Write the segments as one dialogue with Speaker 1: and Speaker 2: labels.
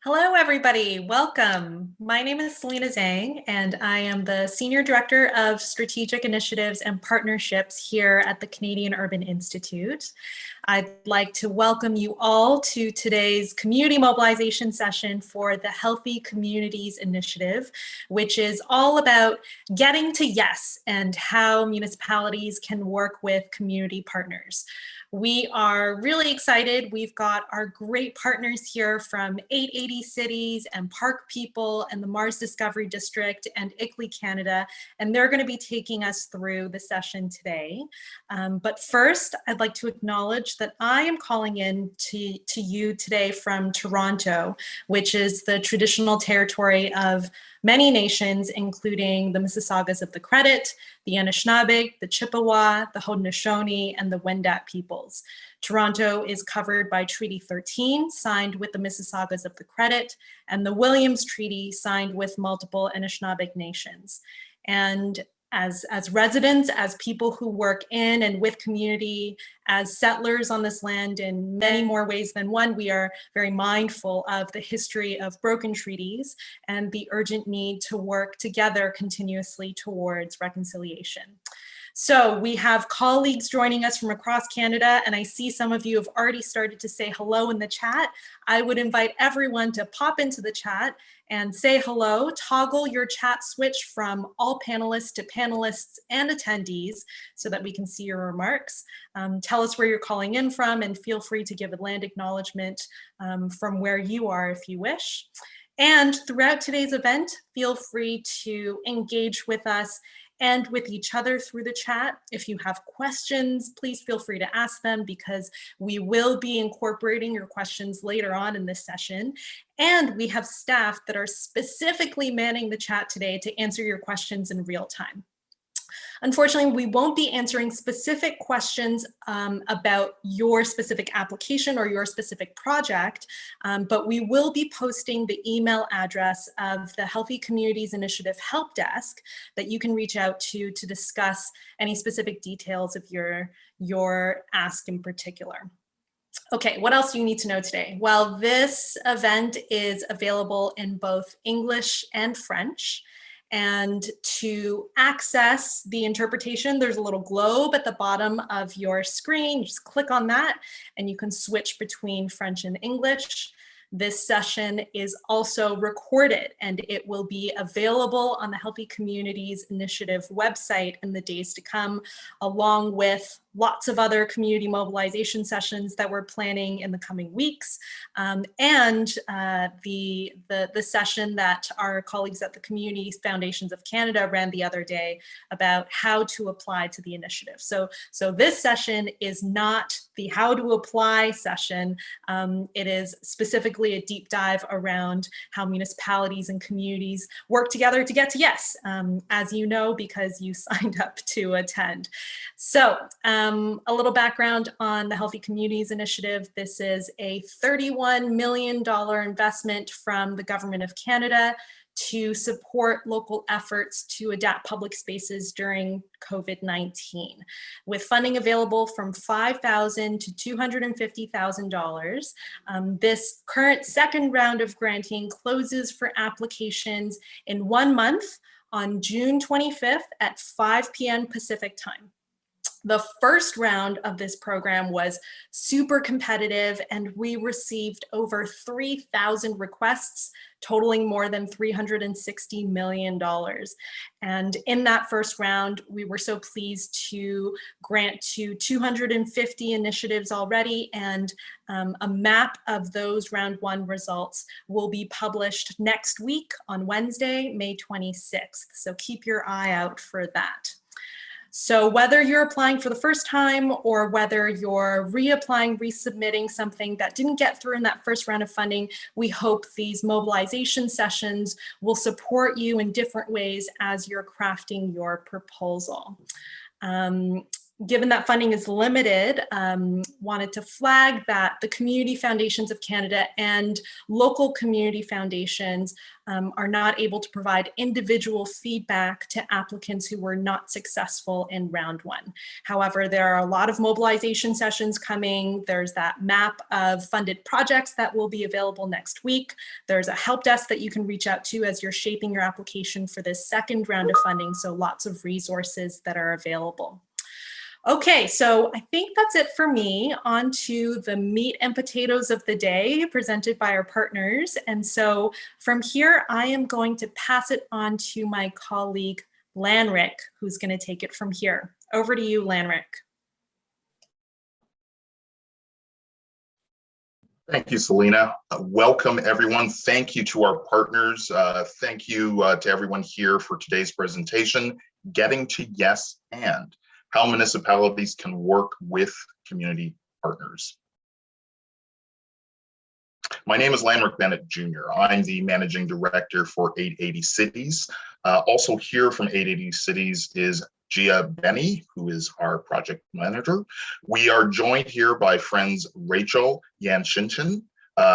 Speaker 1: Hello, everybody. Welcome. My name is Selena Zhang, and I am the Senior Director of Strategic Initiatives and Partnerships here at the Canadian Urban Institute. I'd like to welcome you all to today's community mobilization session for the Healthy Communities Initiative, which is all about getting to yes and how municipalities can work with community partners. We are really excited. We've got our great partners here from 880 Cities and Park People and the Mars Discovery District and ICLEI Canada, and they're going to be taking us through the session today. But first, I'd like to acknowledge that I am calling in to you today from Toronto, which is the traditional territory of many nations, including the Mississaugas of the Credit, the Anishinaabe, the Chippewa, the Haudenosaunee, and the Wendat peoples. Toronto is covered by Treaty 13, signed with the Mississaugas of the Credit, and the Williams Treaty, signed with multiple Anishinaabe nations. And as residents, as people who work in and with community, as settlers on this land in many more ways than one, we are very mindful of the history of broken treaties and the urgent need to work together continuously towards reconciliation. So we have colleagues joining us from across Canada, and I see some of you have already started to say hello in the chat. I would invite everyone to pop into the chat and say hello. Toggle your chat switch from all panelists to panelists and attendees so that we can see your remarks. Tell us where you're calling in from, and feel free to give a land acknowledgement from where you are if you wish. And throughout today's event, feel free to engage with us and with each other through the chat. If you have questions, please feel free to ask them, because we will be incorporating your questions later on in this session. And we have staff that are specifically manning the chat today to answer your questions in real time. Unfortunately, we won't be answering specific questions about your specific application or your specific project, but we will be posting the email address of the Healthy Communities Initiative Help Desk that you can reach out to discuss any specific details of your ask in particular. Okay, what else do you need to know today? Well, this event is available in both English and French. And to access the interpretation, there's a little globe at the bottom of your screen. You just click on that and you can switch between French and English. This session is also recorded, and it will be available on the Healthy Communities Initiative website in the days to come, along with lots of other community mobilization sessions that we're planning in the coming weeks, and the session that our colleagues at the Community Foundations of Canada ran the other day about how to apply to the initiative. So this session is not the how to apply session. It is specifically a deep dive around how municipalities and communities work together to get to yes, as you know, because you signed up to attend. So a little background on the Healthy Communities Initiative. This is a $31 million investment from the Government of Canada to support local efforts to adapt public spaces during COVID-19, with funding available from $5,000 to $250,000. This current second round of granting closes for applications in 1 month on June 25th at 5 p.m. Pacific time. The first round of this program was super competitive, and we received over 3,000 requests, totaling more than $360 million. And in that first round, we were so pleased to grant to 250 initiatives already, and a map of those round one results will be published next week on Wednesday, May 26th. So keep your eye out for that. So whether you're applying for the first time or whether you're reapplying, resubmitting something that didn't get through in that first round of funding, we hope these mobilization sessions will support you in different ways as you're crafting your proposal. given that funding is limited, wanted to flag that the Community Foundations of Canada and local community foundations are not able to provide individual feedback to applicants who were not successful in round one. However, there are a lot of mobilization sessions coming. There's that map of funded projects that will be available next week. There's a help desk that you can reach out to as you're shaping your application for this second round of funding. So lots of resources that are available. Okay, so I think that's it for me. On to the meat and potatoes of the day presented by our partners. And so from here, I am going to pass it on to my colleague, Lanrick, who's going to take it from here. Over to you, Lanrick.
Speaker 2: Thank you, Selena. Welcome, everyone. Thank you to our partners. Thank you to everyone here for today's presentation, Getting to Yes and How Municipalities Can Work with Community Partners. My name is Lanrick Bennett Jr. I'm the Managing Director for 880 Cities. Also here from 880 Cities is Gia Benny, who is our project manager. We are joined here by friends Rachel Yanshinchin,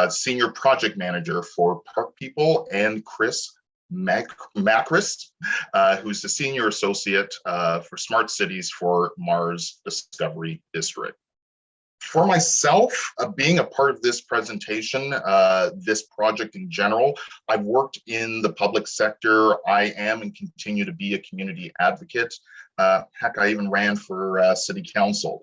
Speaker 2: Senior Project Manager for Park People, and Chris Macris, who's the Senior Associate for Smart Cities for Mars Discovery District. For myself, being a part of this presentation, this project in general, I've worked in the public sector. I am and continue to be a community advocate. Heck, I even ran for city council.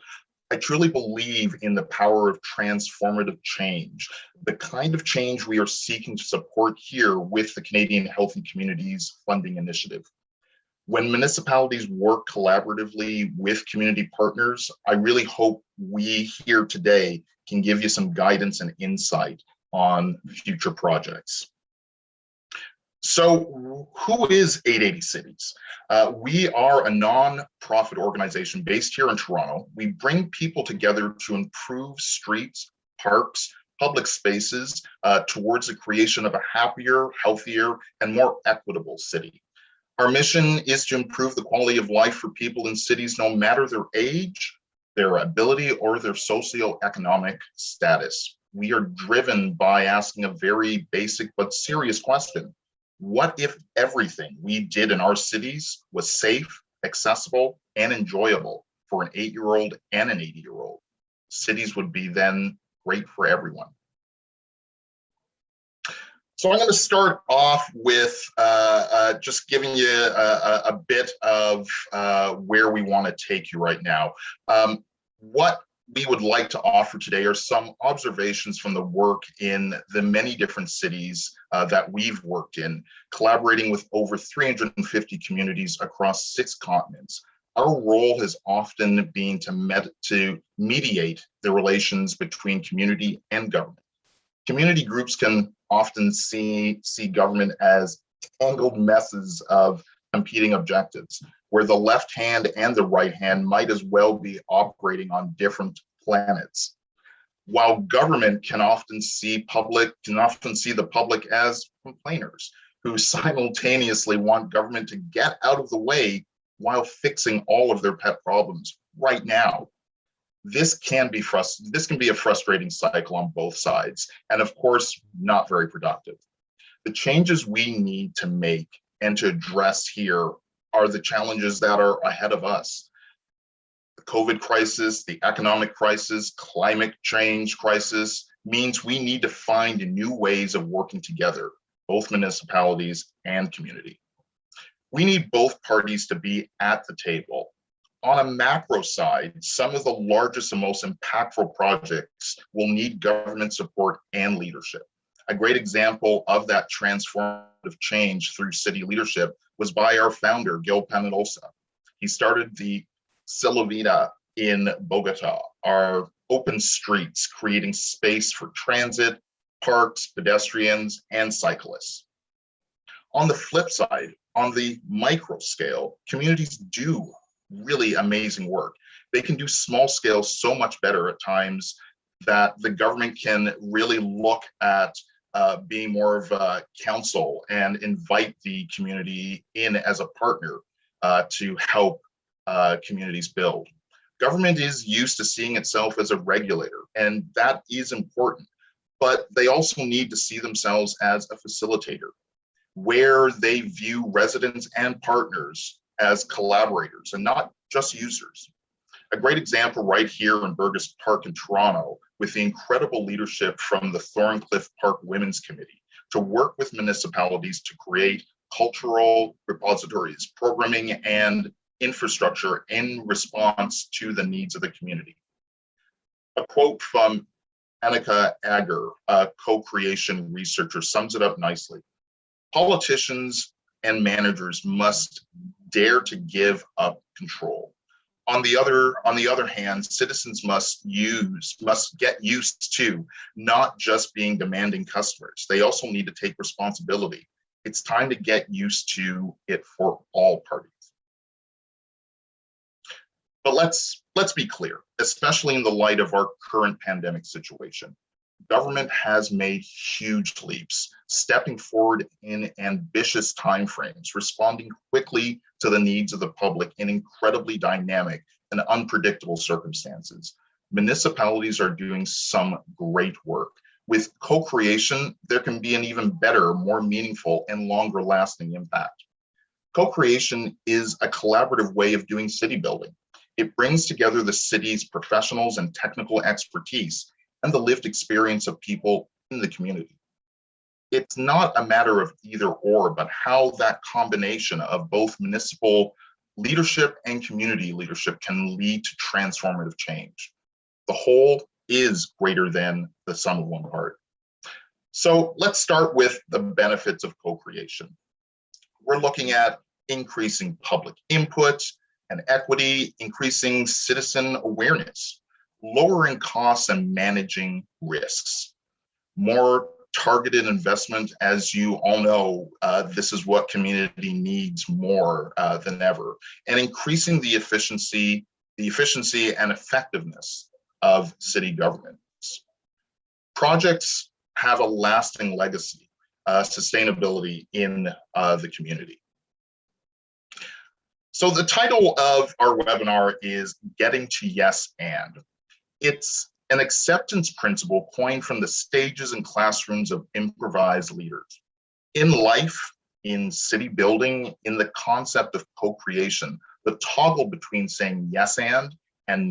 Speaker 2: I truly believe in the power of transformative change, the kind of change we are seeking to support here with the Canadian Healthy Communities Funding Initiative. When municipalities work collaboratively with community partners, I really hope we here today can give you some guidance and insight on future projects. So who is 880 Cities? We are a non-profit organization based here in Toronto. We bring people together to improve streets, parks, public spaces towards the creation of a happier, healthier, and more equitable city. Our mission is to improve the quality of life for people in cities, no matter their age, their ability, or their socioeconomic status. We are driven by asking a very basic but serious question. What if everything we did in our cities was safe, accessible, and enjoyable for an 8-year-old and an 80-year-old? Cities would be then great for everyone. So I'm going to start off with just giving you a bit of where we want to take you right now. What we would like to offer today are some observations from the work in the many different cities that we've worked in, collaborating with over 350 communities across 6 continents. Our role has often been to mediate the relations between community and government. Community groups can often see government as tangled messes of competing objectives, where the left hand and the right hand might as well be operating on different planets. While government can often see the public as complainers who simultaneously want government to get out of the way while fixing all of their pet problems right now. This can be a frustrating cycle on both sides, and of course, not very productive. The changes we need to make and to address here are the challenges that are ahead of us. The COVID crisis, the economic crisis, climate change crisis means we need to find new ways of working together, both municipalities and community. We need both parties to be at the table. On a macro side, some of the largest and most impactful projects will need government support and leadership. A great example of that transformative change through city leadership was by our founder, Gil Penalosa. He started the Silovita in Bogota, our open streets, creating space for transit, parks, pedestrians, and cyclists. On the flip side, on the micro scale, communities do really amazing work. They can do small scale so much better at times that the government can really look at being more of a council and invite the community in as a partner to help communities build. Government is used to seeing itself as a regulator, and that is important, but they also need to see themselves as a facilitator, where they view residents and partners as collaborators and not just users. A great example right here in Burgess Park in Toronto, with the incredible leadership from the Thorncliffe Park Women's Committee to work with municipalities to create cultural repositories, programming, and infrastructure in response to the needs of the community. A quote from Annika Ager, a co-creation researcher, sums it up nicely. Politicians and managers must dare to give up control. On the other hand, citizens must get used to not just being demanding customers. They also need to take responsibility. It's time to get used to it for all parties. But let's be clear, especially in the light of our current pandemic situation. Government has made huge leaps, stepping forward in ambitious timeframes, responding quickly to the needs of the public in incredibly dynamic and unpredictable circumstances. Municipalities are doing some great work. With co-creation, there can be an even better, more meaningful, and longer lasting impact. Co-creation is a collaborative way of doing city building. It brings together the city's professionals and technical expertise and the lived experience of people in the community. It's not a matter of either or, but how that combination of both municipal leadership and community leadership can lead to transformative change. The whole is greater than the sum of one part. So let's start with the benefits of co-creation. We're looking at increasing public input and equity, increasing citizen awareness, lowering costs and managing risks, more targeted investment. As you all know, this is what community needs more than ever, and increasing the efficiency and effectiveness of city governments. Projects have a lasting legacy, sustainability in the community. So the title of our webinar is Getting to Yes and. It's an acceptance principle coined from the stages and classrooms of improvised leaders. In life, in city building, in the concept of co-creation, the toggle between saying yes and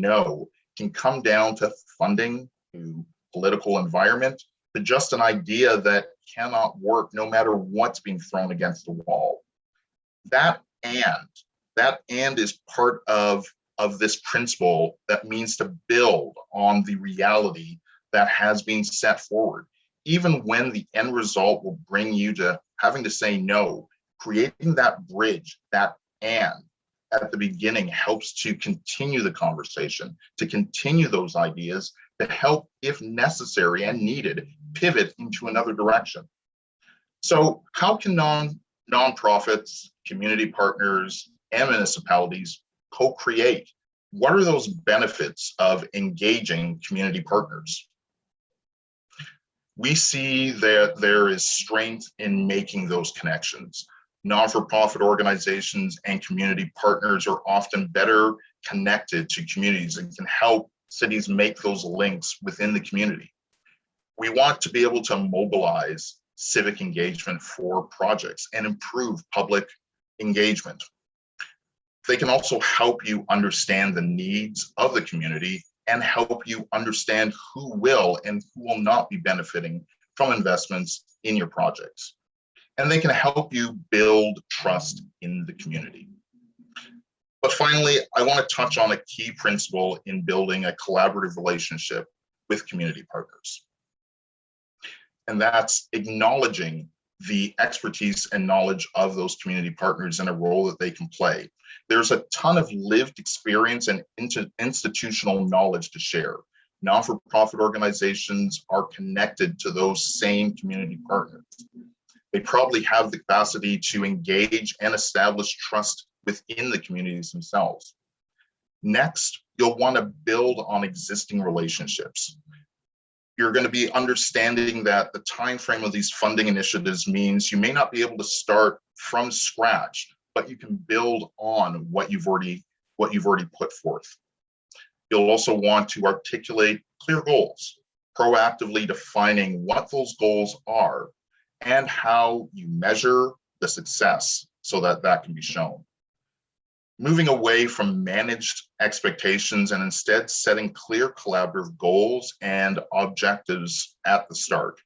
Speaker 2: no can come down to funding, to political environment, to just an idea that cannot work no matter what's being thrown against the wall. That and is part of this principle that means to build on the reality that has been set forward, even when the end result will bring you to having to say no. Creating that bridge, that and at the beginning, helps to continue the conversation, to continue those ideas, to help, if necessary and needed, pivot into another direction. So how can nonprofits, community partners, and municipalities co-create? What are those benefits of engaging community partners? We see that there is strength in making those connections. Non-for-profit organizations and community partners are often better connected to communities and can help cities make those links within the community. We want to be able to mobilize civic engagement for projects and improve public engagement. They can also help you understand the needs of the community and help you understand who will and who will not be benefiting from investments in your projects. And they can help you build trust in the community. But finally, I want to touch on a key principle in building a collaborative relationship with community partners. And that's acknowledging the expertise and knowledge of those community partners and a role that they can play. There's a ton of lived experience and institutional knowledge to share. Non-for-profit organizations are connected to those same community partners. They probably have the capacity to engage and establish trust within the communities themselves. Next, you'll want to build on existing relationships. You're going to be understanding that the time frame of these funding initiatives means you may not be able to start from scratch, but you can build on what you've already put forth. You'll also want to articulate clear goals, proactively defining what those goals are and how you measure the success so that that can be shown. Moving away from managed expectations and instead setting clear collaborative goals and objectives at the start.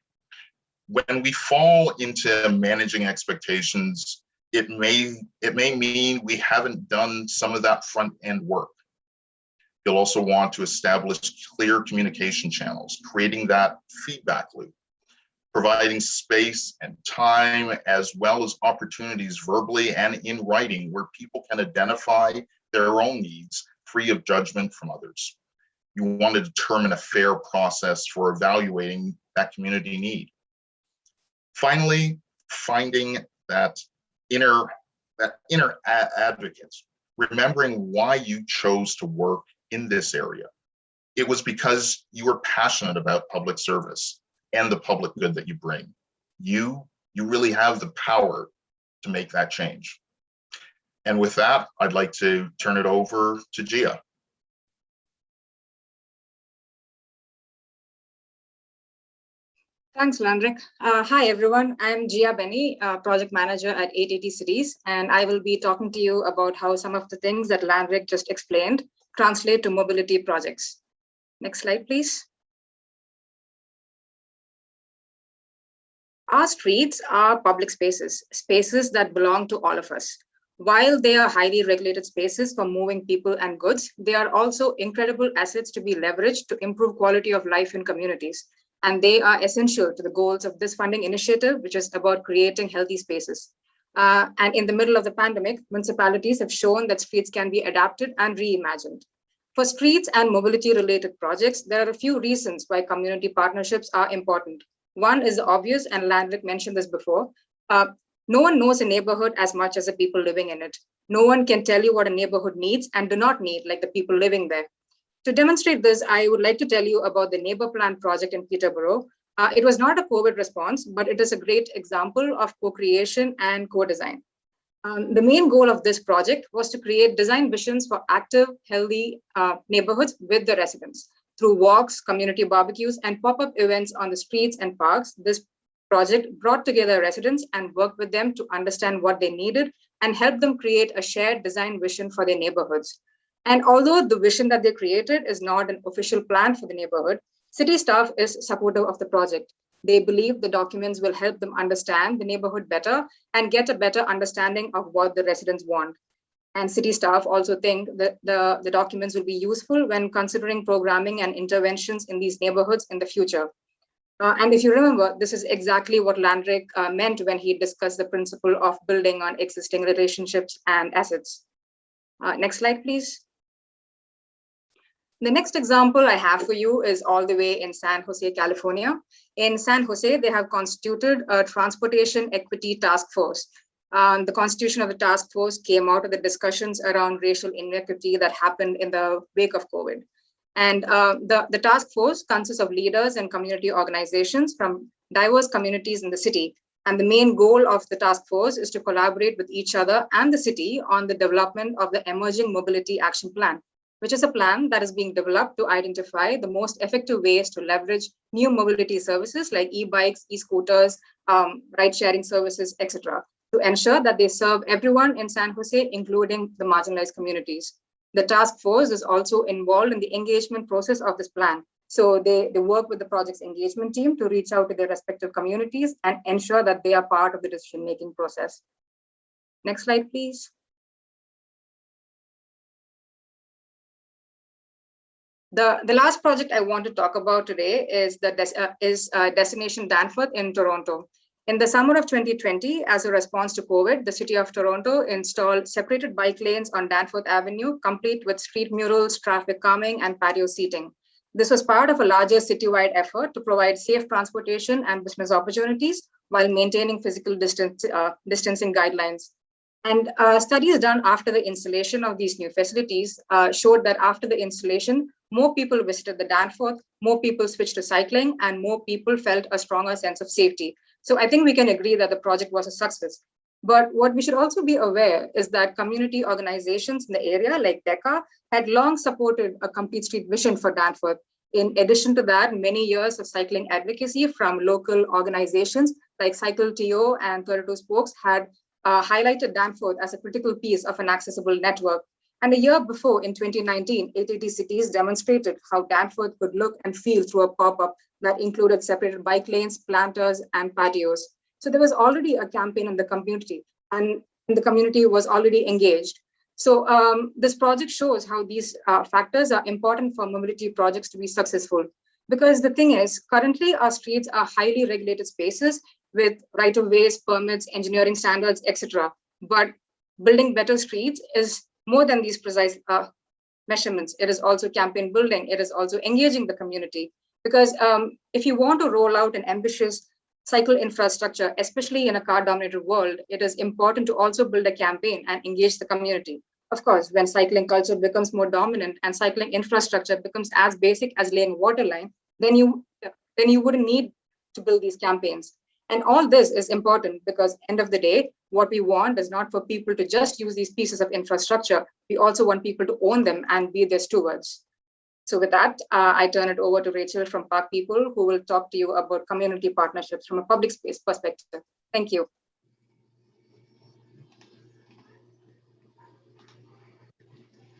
Speaker 2: When we fall into managing expectations, it may mean we haven't done some of that front end work. You'll also want to establish clear communication channels, creating that feedback loop, providing space and time, as well as opportunities verbally and in writing where people can identify their own needs free of judgment from others. You want to determine a fair process for evaluating that community need. Finally, finding that inner advocate, remembering why you chose to work in this area. It was because you were passionate about public service and the public good that you bring. You really have the power to make that change. And with that, I'd like to turn it over to Gia.
Speaker 3: Thanks, Landrick. Hi, everyone. I'm Gia Benny, project manager at 880 Cities, and I will be talking to you about how some of the things that Landrick just explained translate to mobility projects. Next slide, please. Our streets are public spaces, spaces that belong to all of us. While they are highly regulated spaces for moving people and goods, they are also incredible assets to be leveraged to improve quality of life in communities. And they are essential to the goals of this funding initiative, which is about creating healthy spaces. And in the middle of the pandemic, municipalities have shown that streets can be adapted and reimagined. For streets and mobility-related projects, there are a few reasons why community partnerships are important. One is obvious, and Landrick mentioned this before. No one knows a neighborhood as much as the people living in it. No one can tell you what a neighborhood needs and do not need, like the people living there. To demonstrate this, I would like to tell you about the Neighbor Plan project in Peterborough. It was not a COVID response, but it is a great example of co-creation and co-design. The main goal of this project was to create design visions for active, healthy neighborhoods with the residents. Through walks, community barbecues, and pop-up events on the streets and parks, this project brought together residents and worked with them to understand what they needed and help them create a shared design vision for their neighborhoods. And although the vision that they created is not an official plan for the neighborhood, city staff is supportive of the project. They believe the documents will help them understand the neighborhood better and get a better understanding of what the residents want. And city staff also think that the documents will be useful when considering programming and interventions in these neighborhoods in the future. And if you remember, this is exactly what Landrick meant when he discussed the principle of building on existing relationships and assets. Next slide, please. The next example I have for you is all the way in San Jose, California. In San Jose, they have constituted a transportation equity task force. The constitution of the task force came out of the discussions around racial inequity that happened in the wake of COVID. And the task force consists of leaders and community organizations from diverse communities in the city. And the main goal of the task force is to collaborate with each other and the city on the development of the Emerging Mobility Action Plan, which is a plan that is being developed to identify the most effective ways to leverage new mobility services like e-bikes, e-scooters, ride-sharing services, etc., to ensure that they serve everyone in San Jose, including the marginalized communities. The task force is also involved in the engagement process of this plan. So they work with the project's engagement team to reach out to their respective communities and ensure that they are part of the decision-making process. Next slide, please. The last project I want to talk about today is Destination Danforth in Toronto. In the summer of 2020, as a response to COVID, the city of Toronto installed separated bike lanes on Danforth Avenue, complete with street murals, traffic calming, and patio seating. This was part of a larger citywide effort to provide safe transportation and business opportunities while maintaining physical distancing guidelines. And studies done after the installation of these new facilities showed that after the installation, more people visited the Danforth, more people switched to cycling, and more people felt a stronger sense of safety. So I think we can agree that the project was a success. But what we should also be aware is that community organizations in the area, like DECA, had long supported a complete street vision for Danforth. In addition to that, many years of cycling advocacy from local organizations like Cycle TO and 32 Spokes had highlighted Danforth as a critical piece of an accessible network. And a year before, in 2019, ATT Cities demonstrated how Danforth could look and feel through a pop-up that included separated bike lanes, planters, and patios. So there was already a campaign in the community, and the community was already engaged. So this project shows how these factors are important for mobility projects to be successful. Because the thing is, currently our streets are highly regulated spaces with right-of-ways, permits, engineering standards, etc. But building better streets is more than these precise measurements. It is also campaign building. It is also engaging the community. Because if you want to roll out an ambitious cycle infrastructure, especially in a car-dominated world, it is important to also build a campaign and engage the community. Of course, when cycling culture becomes more dominant and cycling infrastructure becomes as basic as laying water line, then you wouldn't need to build these campaigns. And all this is important because end of the day, what we want is not for people to just use these pieces of infrastructure. We also want people to own them and be their stewards. So with that, I turn it over to Rachel from Park People, who will talk to you about community partnerships from a public space perspective. Thank you.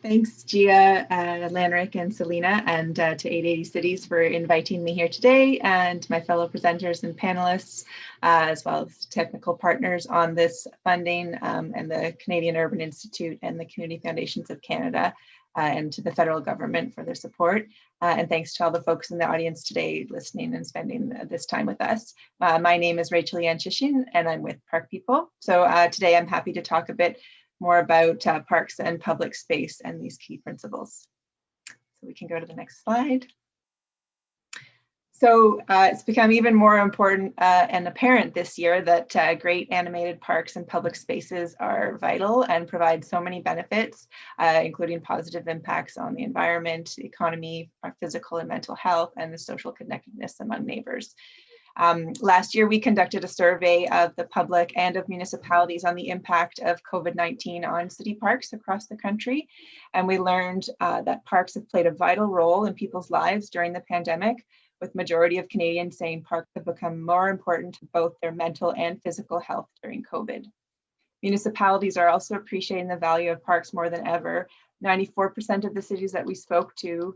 Speaker 4: Thanks, Gia, Lanrick, and Selena, and to 880 Cities for inviting me here today, and my fellow presenters and panelists, as well as technical partners on this funding, and the Canadian Urban Institute and the Community Foundations of Canada, and to the federal government for their support. And thanks to all the folks in the audience today listening and spending this time with us. My name is Rachel Yanchishin, and I'm with Park People. So today I'm happy to talk a bit more about parks and public space and these key principles. So we can go to the next slide. So it's become even more important and apparent this year that great animated parks and public spaces are vital and provide so many benefits, including positive impacts on the environment, the economy, our physical and mental health, and the social connectedness among neighbors. Last year, we conducted a survey of the public and of municipalities on the impact of COVID-19 on city parks across the country. And we learned that parks have played a vital role in people's lives during the pandemic, with majority of Canadians saying parks have become more important to both their mental and physical health during COVID. Municipalities are also appreciating the value of parks more than ever. 94% of the cities that we spoke to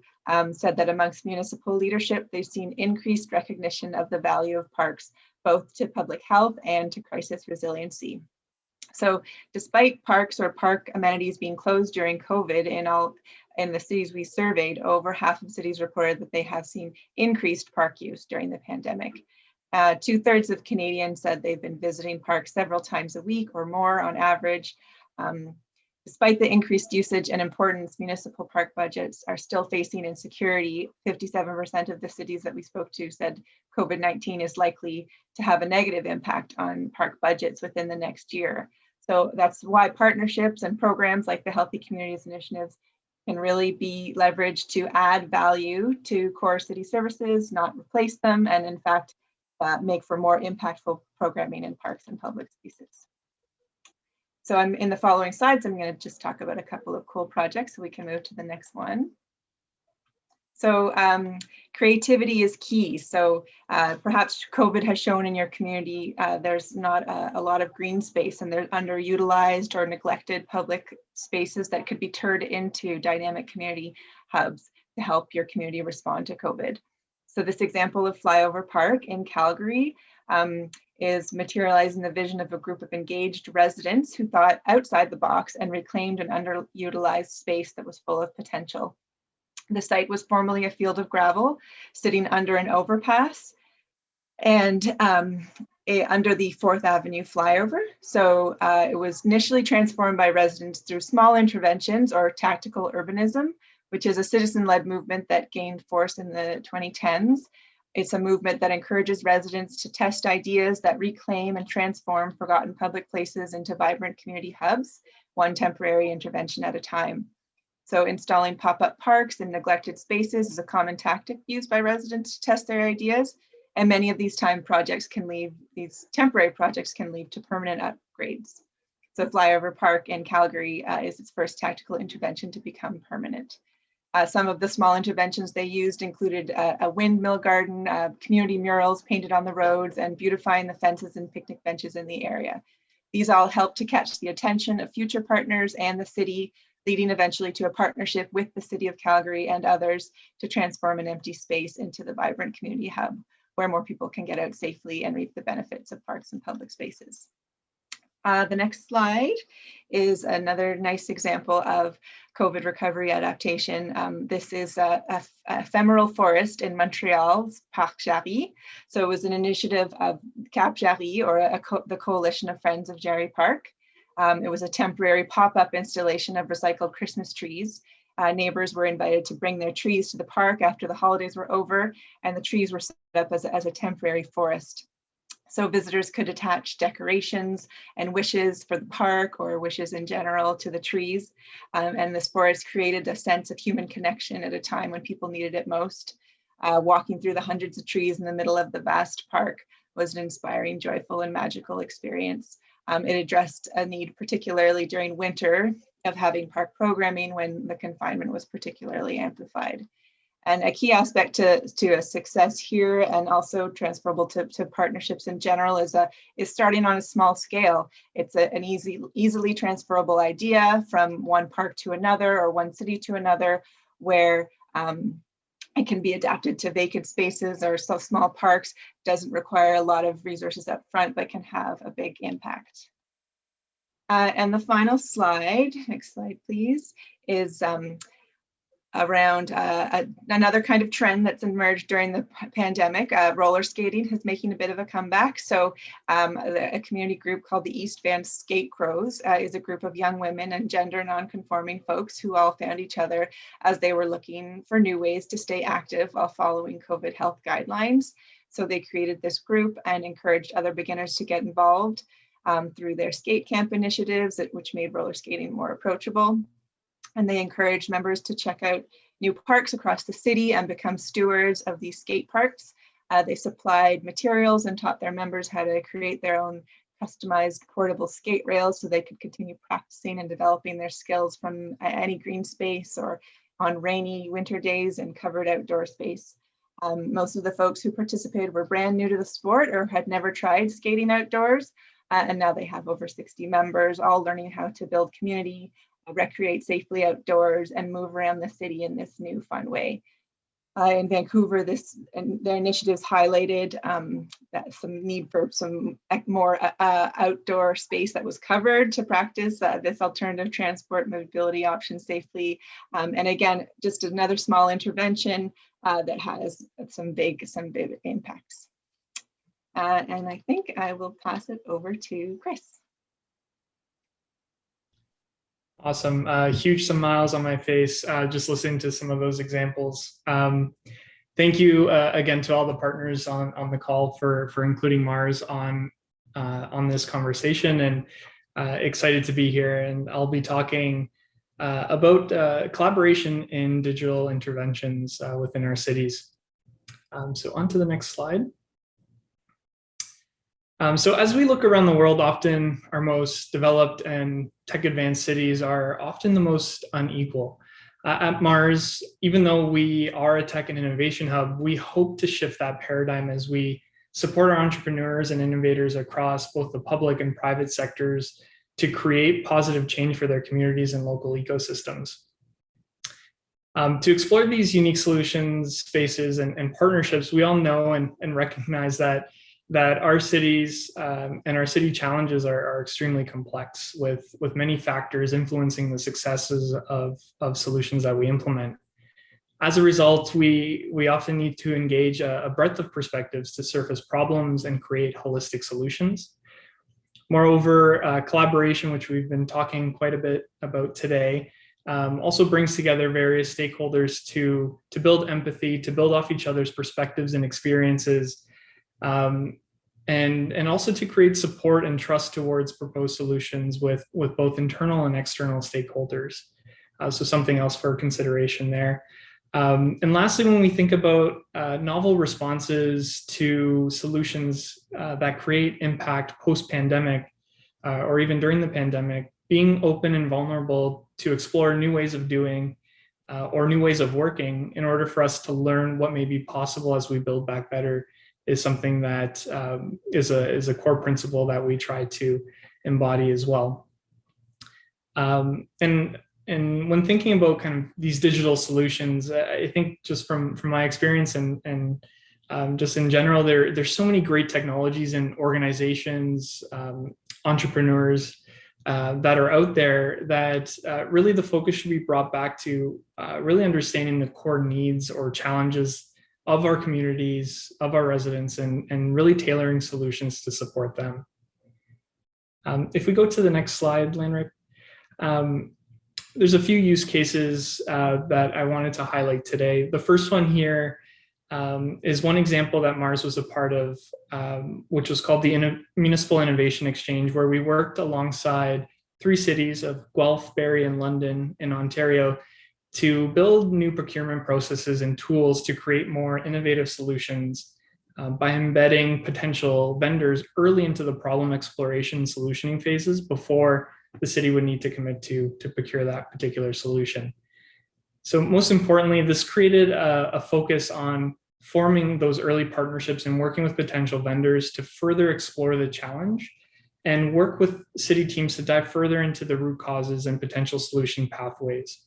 Speaker 4: said that amongst municipal leadership, they've seen increased recognition of the value of parks, both to public health and to crisis resiliency. So despite parks or park amenities being closed during COVID in the cities we surveyed, over half of cities reported that they have seen increased park use during the pandemic. 2/3 of Canadians said they've been visiting parks several times a week or more on average. Despite the increased usage and importance, municipal park budgets are still facing insecurity. 57% of the cities that we spoke to said COVID-19 is likely to have a negative impact on park budgets within the next year. So that's why partnerships and programs like the Healthy Communities Initiatives can really be leveraged to add value to core city services, not replace them, and in fact, make for more impactful programming in parks and public spaces. So I'm in the following slides, I'm going to just talk about a couple of cool projects so we can move to the next one. So creativity is key. So perhaps COVID has shown in your community there's not a lot of green space, and they're underutilized or neglected public spaces that could be turned into dynamic community hubs to help your community respond to COVID. So this example of Flyover Park in Calgary is materializing the vision of a group of engaged residents who thought outside the box and reclaimed an underutilized space that was full of potential. The site was formerly a field of gravel sitting under an overpass and under the 4th Avenue flyover. So it was initially transformed by residents through small interventions or tactical urbanism, which is a citizen-led movement that gained force in the 2010s. It's a movement that encourages residents to test ideas that reclaim and transform forgotten public places into vibrant community hubs, one temporary intervention at a time. So installing pop-up parks in neglected spaces is a common tactic used by residents to test their ideas. And many of these temporary projects can lead to permanent upgrades. So Flyover Park in Calgary is its first tactical intervention to become permanent. Some of the small interventions they used included a windmill garden, community murals painted on the roads, and beautifying the fences and picnic benches in the area. These all helped to catch the attention of future partners and the city, leading eventually to a partnership with the City of Calgary and others to transform an empty space into the vibrant community hub where more people can get out safely and reap the benefits of parks and public spaces. The next slide is another nice example of COVID recovery adaptation. This is a ephemeral forest in Montreal's Parc Jarry. So it was an initiative of Cap Jarry, or the Coalition of Friends of Jarry Park. It was a temporary pop-up installation of recycled Christmas trees. Neighbors were invited to bring their trees to the park after the holidays were over, and the trees were set up as a temporary forest. So visitors could attach decorations and wishes for the park or wishes in general to the trees. And this forest created a sense of human connection at a time when people needed it most. Walking through the hundreds of trees in the middle of the vast park was an inspiring, joyful, and magical experience. It addressed a need, particularly during winter, of having park programming when the confinement was particularly amplified. And a key aspect to a success here, and also transferable to partnerships in general, is starting on a small scale. It's an easily transferable idea from one park to another or one city to another, where it can be adapted to vacant spaces or so small parks. Doesn't require a lot of resources up front, but can have a big impact. And the final slide, next slide please, is around another kind of trend that's emerged during the pandemic. Roller skating is making a bit of a comeback. So a community group called the East Van Skate Crows is a group of young women and gender non-conforming folks who all found each other as they were looking for new ways to stay active while following COVID health guidelines. So they created this group and encouraged other beginners to get involved through their skate camp initiatives, which made roller skating more approachable. And they encourage members to check out new parks across the city and become stewards of these skate parks. They supplied materials and taught their members how to create their own customized portable skate rails so they could continue practicing and developing their skills from any green space or on rainy winter days and covered outdoor space. Most of the folks who participated were brand new to the sport or had never tried skating outdoors. And now they have over 60 members, all learning how to build community, recreate safely outdoors, and move around the city in this new fun way. In Vancouver, their initiatives highlighted that some need for some more outdoor space that was covered to practice this alternative transport mobility option safely. And again, just another small intervention that has some big impacts. And I think I will pass it over to Chris.
Speaker 5: Awesome. Huge smiles on my face just listening to some of those examples. Thank you again to all the partners on the call for including Mars on this conversation, and excited to be here. And I'll be talking about collaboration in digital interventions within our cities. So on to the next slide. So as we look around the world, often our most developed and tech-advanced cities are often the most unequal. At Mars, even though we are a tech and innovation hub, we hope to shift that paradigm as we support our entrepreneurs and innovators across both the public and private sectors to create positive change for their communities and local ecosystems. To explore these unique solutions, spaces, and partnerships, we all know and recognize that our cities and our city challenges are extremely complex, with many factors influencing the successes of solutions that we implement. As a result, we often need to engage a breadth of perspectives to surface problems and create holistic solutions. Moreover, collaboration, which we've been talking quite a bit about today, also brings together various stakeholders to build empathy, to build off each other's perspectives and experiences, and also to create support and trust towards proposed solutions with both internal and external stakeholders. So something else for consideration there. And lastly, when we think about novel responses to solutions that create impact post-pandemic or even during the pandemic, being open and vulnerable to explore new ways of doing or new ways of working in order for us to learn what may be possible as we build back better is something that is a core principle that we try to embody as well. And when thinking about kind of these digital solutions, I think just from my experience and just in general, there's so many great technologies and organizations, entrepreneurs that are out there that really the focus should be brought back to really understanding the core needs or challenges of our communities, of our residents, and really tailoring solutions to support them. If we go to the next slide, Lanrick. There's a few use cases that I wanted to highlight today. The first one here is one example that Mars was a part of, which was called the Municipal Innovation Exchange, where we worked alongside 3 cities of Guelph, Barrie, and London in Ontario to build new procurement processes and tools to create more innovative solutions by embedding potential vendors early into the problem exploration and solutioning phases before the city would need to commit to procure that particular solution. So most importantly, this created a focus on forming those early partnerships and working with potential vendors to further explore the challenge and work with city teams to dive further into the root causes and potential solution pathways.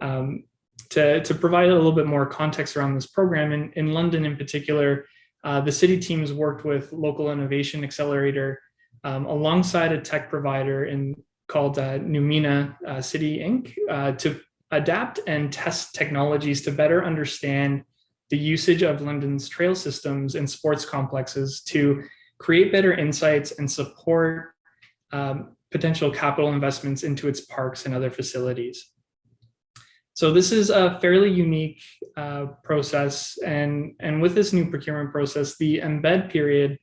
Speaker 5: To provide a little bit more context around this program, in London in particular, the city teams worked with Local Innovation Accelerator alongside a tech provider called Numina City Inc. To adapt and test technologies to better understand the usage of London's trail systems and sports complexes to create better insights and support potential capital investments into its parks and other facilities. So this is a fairly unique process, and with this new procurement process, the embed period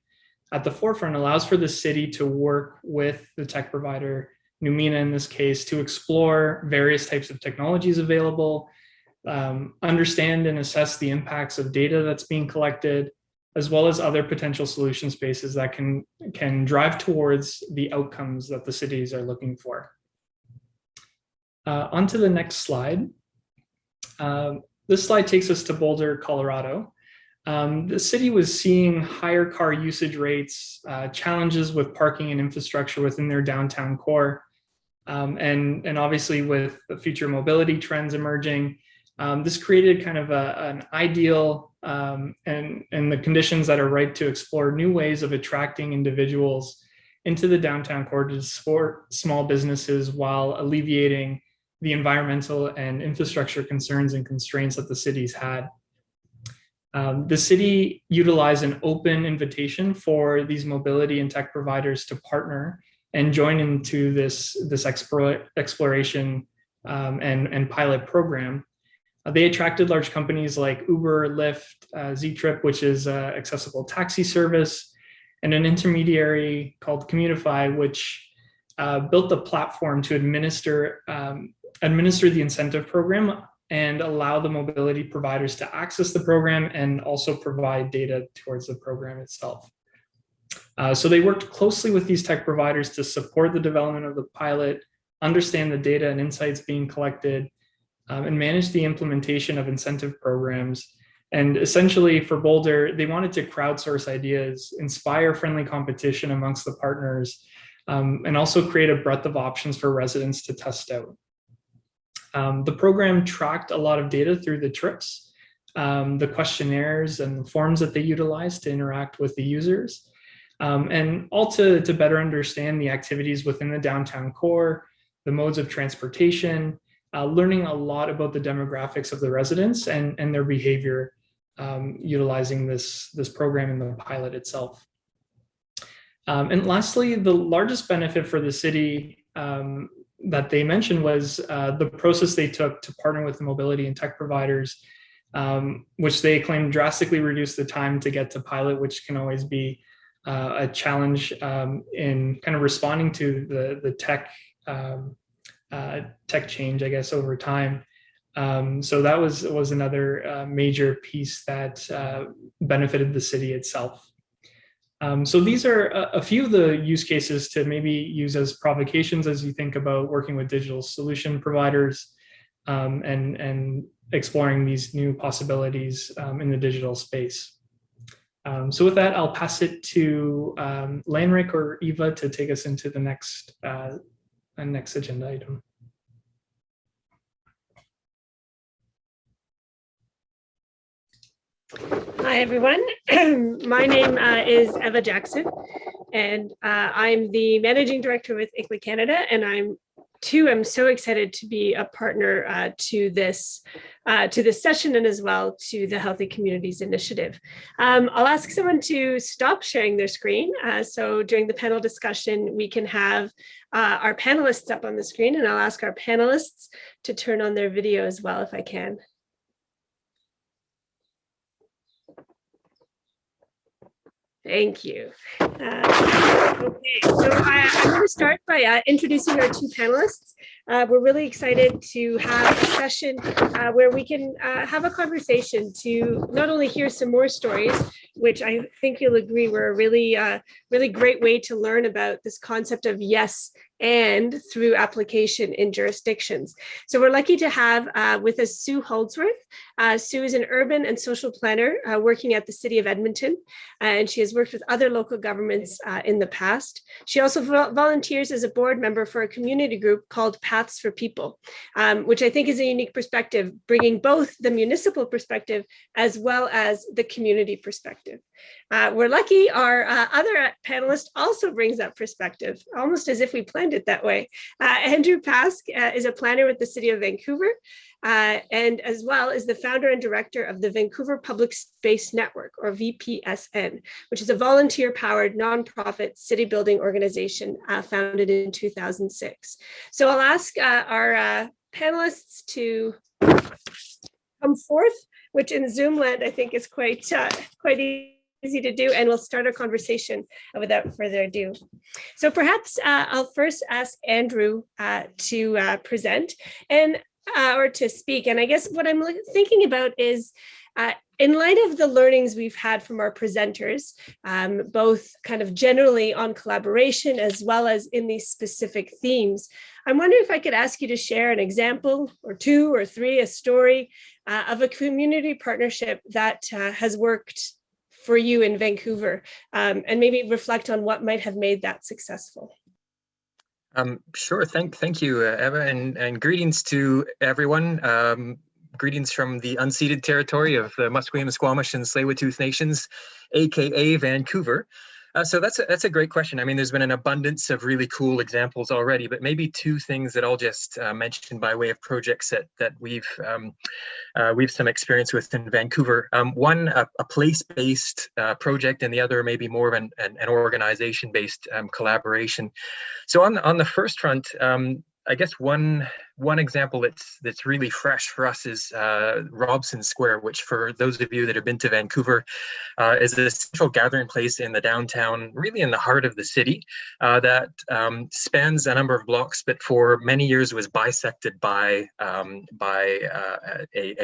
Speaker 5: at the forefront allows for the city to work with the tech provider, Numina in this case, to explore various types of technologies available, understand and assess the impacts of data that's being collected, as well as other potential solution spaces that can drive towards the outcomes that the cities are looking for. On to the next slide. This slide takes us to Boulder, Colorado. The city was seeing higher car usage rates, challenges with parking and infrastructure within their downtown core, and obviously with the future mobility trends emerging, this created kind of an ideal and the conditions that are right to explore new ways of attracting individuals into the downtown core to support small businesses while alleviating the environmental and infrastructure concerns and constraints that the cities had. The city utilized an open invitation for these mobility and tech providers to partner and join into this exploration and pilot program. They attracted large companies like Uber, Lyft, Z-Trip, which is an accessible taxi service, and an intermediary called Commutify, which built a platform to administer the incentive program and allow the mobility providers to access the program and also provide data towards the program itself. So they worked closely with these tech providers to support the development of the pilot, understand the data and insights being collected, and manage the implementation of incentive programs. And essentially for Boulder, they wanted to crowdsource ideas, inspire friendly competition amongst the partners, and also create a breadth of options for residents to test out. The program tracked a lot of data through the trips, the questionnaires and the forms that they utilized to interact with the users, and all to better understand the activities within the downtown core, the modes of transportation, learning a lot about the demographics of the residents and their behavior utilizing this program in the pilot itself. And lastly, the largest benefit for the city that they mentioned was the process they took to partner with the mobility and tech providers, which they claimed drastically reduced the time to get to pilot, which can always be a challenge in kind of responding to the tech change, I guess, over time. So that was another major piece that benefited the city itself. So these are a few of the use cases to maybe use as provocations as you think about working with digital solution providers and exploring these new possibilities in the digital space. So with that, I'll pass it to Lanric or Eva to take us into the next agenda item.
Speaker 6: Hi, everyone. My name is Eva Jackson, and I'm the Managing Director with ICLEI Canada, and I'm so excited to be a partner to this session and as well to the Healthy Communities Initiative. I'll ask someone to stop sharing their screen. So during the panel discussion, we can have our panelists up on the screen, and I'll ask our panelists to turn on their video as well if I can. Thank you. Okay, so I'm going to start by introducing our two panelists. We're really excited to have a session where we can have a conversation to not only hear some more stories, which I think you'll agree were a really great way to learn about this concept of yes and through application in jurisdictions. So we're lucky to have with us Sue Holdsworth. Sue is an urban and social planner working at the City of Edmonton, and she has worked with other local governments in the past. She also volunteers as a board member for a community group called Paths for People, which I think is a unique perspective, bringing both the municipal perspective as well as the community perspective. We're lucky our other panelist also brings that perspective, almost as if we planned it that way. Andrew Pask is a planner with the City of Vancouver, and as well is the founder and director of the Vancouver Public Space Network, or VPSN, which is a volunteer-powered nonprofit city building organization founded in 2006. So I'll ask our panelists to come forth, which in Zoom land I think is quite easy to do, and we'll start our conversation without further ado. So perhaps I'll first ask Andrew to present and or to speak. And I guess what I'm thinking about is, in light of the learnings we've had from our presenters, both kind of generally on collaboration as well as in these specific themes, I'm wondering if I could ask you to share an example or two or three, a story of a community partnership that has worked for you in Vancouver, and maybe reflect on what might have made that successful.
Speaker 7: Sure. Thank you, Eva, and greetings to everyone. Greetings from the unceded territory of the Musqueam, Squamish, and Tsleil-Waututh Nations, aka Vancouver. So that's a great question. I mean, there's been an abundance of really cool examples already, but maybe two things that I'll just mention by way of projects that we've some experience with in Vancouver. One, a place-based project, and the other maybe more of an organization-based collaboration. So on the first front, I guess one example that's really fresh for us is Robson Square, which for those of you that have been to Vancouver is a central gathering place in the downtown, really in the heart of the city, that spans a number of blocks, but for many years was bisected by a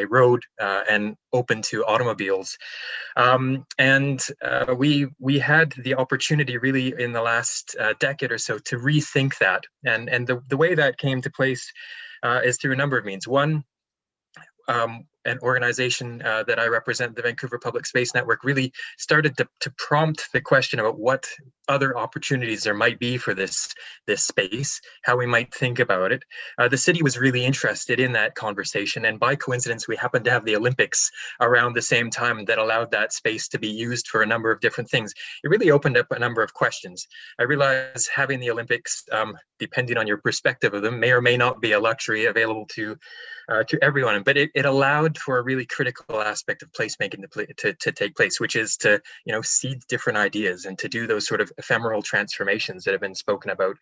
Speaker 7: road and open to automobiles. We had the opportunity really in the last decade or so to rethink that, and the way that came to place is through a number of means. One, an organization that I represent, the Vancouver Public Space Network, really started to prompt the question about what other opportunities there might be for this space, how we might think about it. The city was really interested in that conversation, and by coincidence, we happened to have the Olympics around the same time that allowed that space to be used for a number of different things. It really opened up a number of questions. I realize having the Olympics, depending on your perspective of them, may or may not be a luxury available to everyone, but it allowed for a really critical aspect of placemaking to take place, which is to seed different ideas and to do those sort of ephemeral transformations that have been spoken about,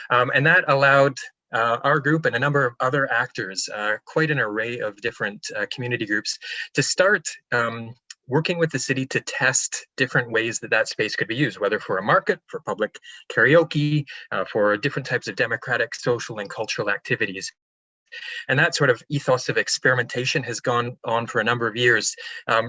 Speaker 7: and that allowed our group and a number of other actors, quite an array of different community groups, to start working with the city to test different ways that space could be used, whether for a market, for public karaoke, for different types of democratic, social, and cultural activities. And that sort of ethos of experimentation has gone on for a number of years,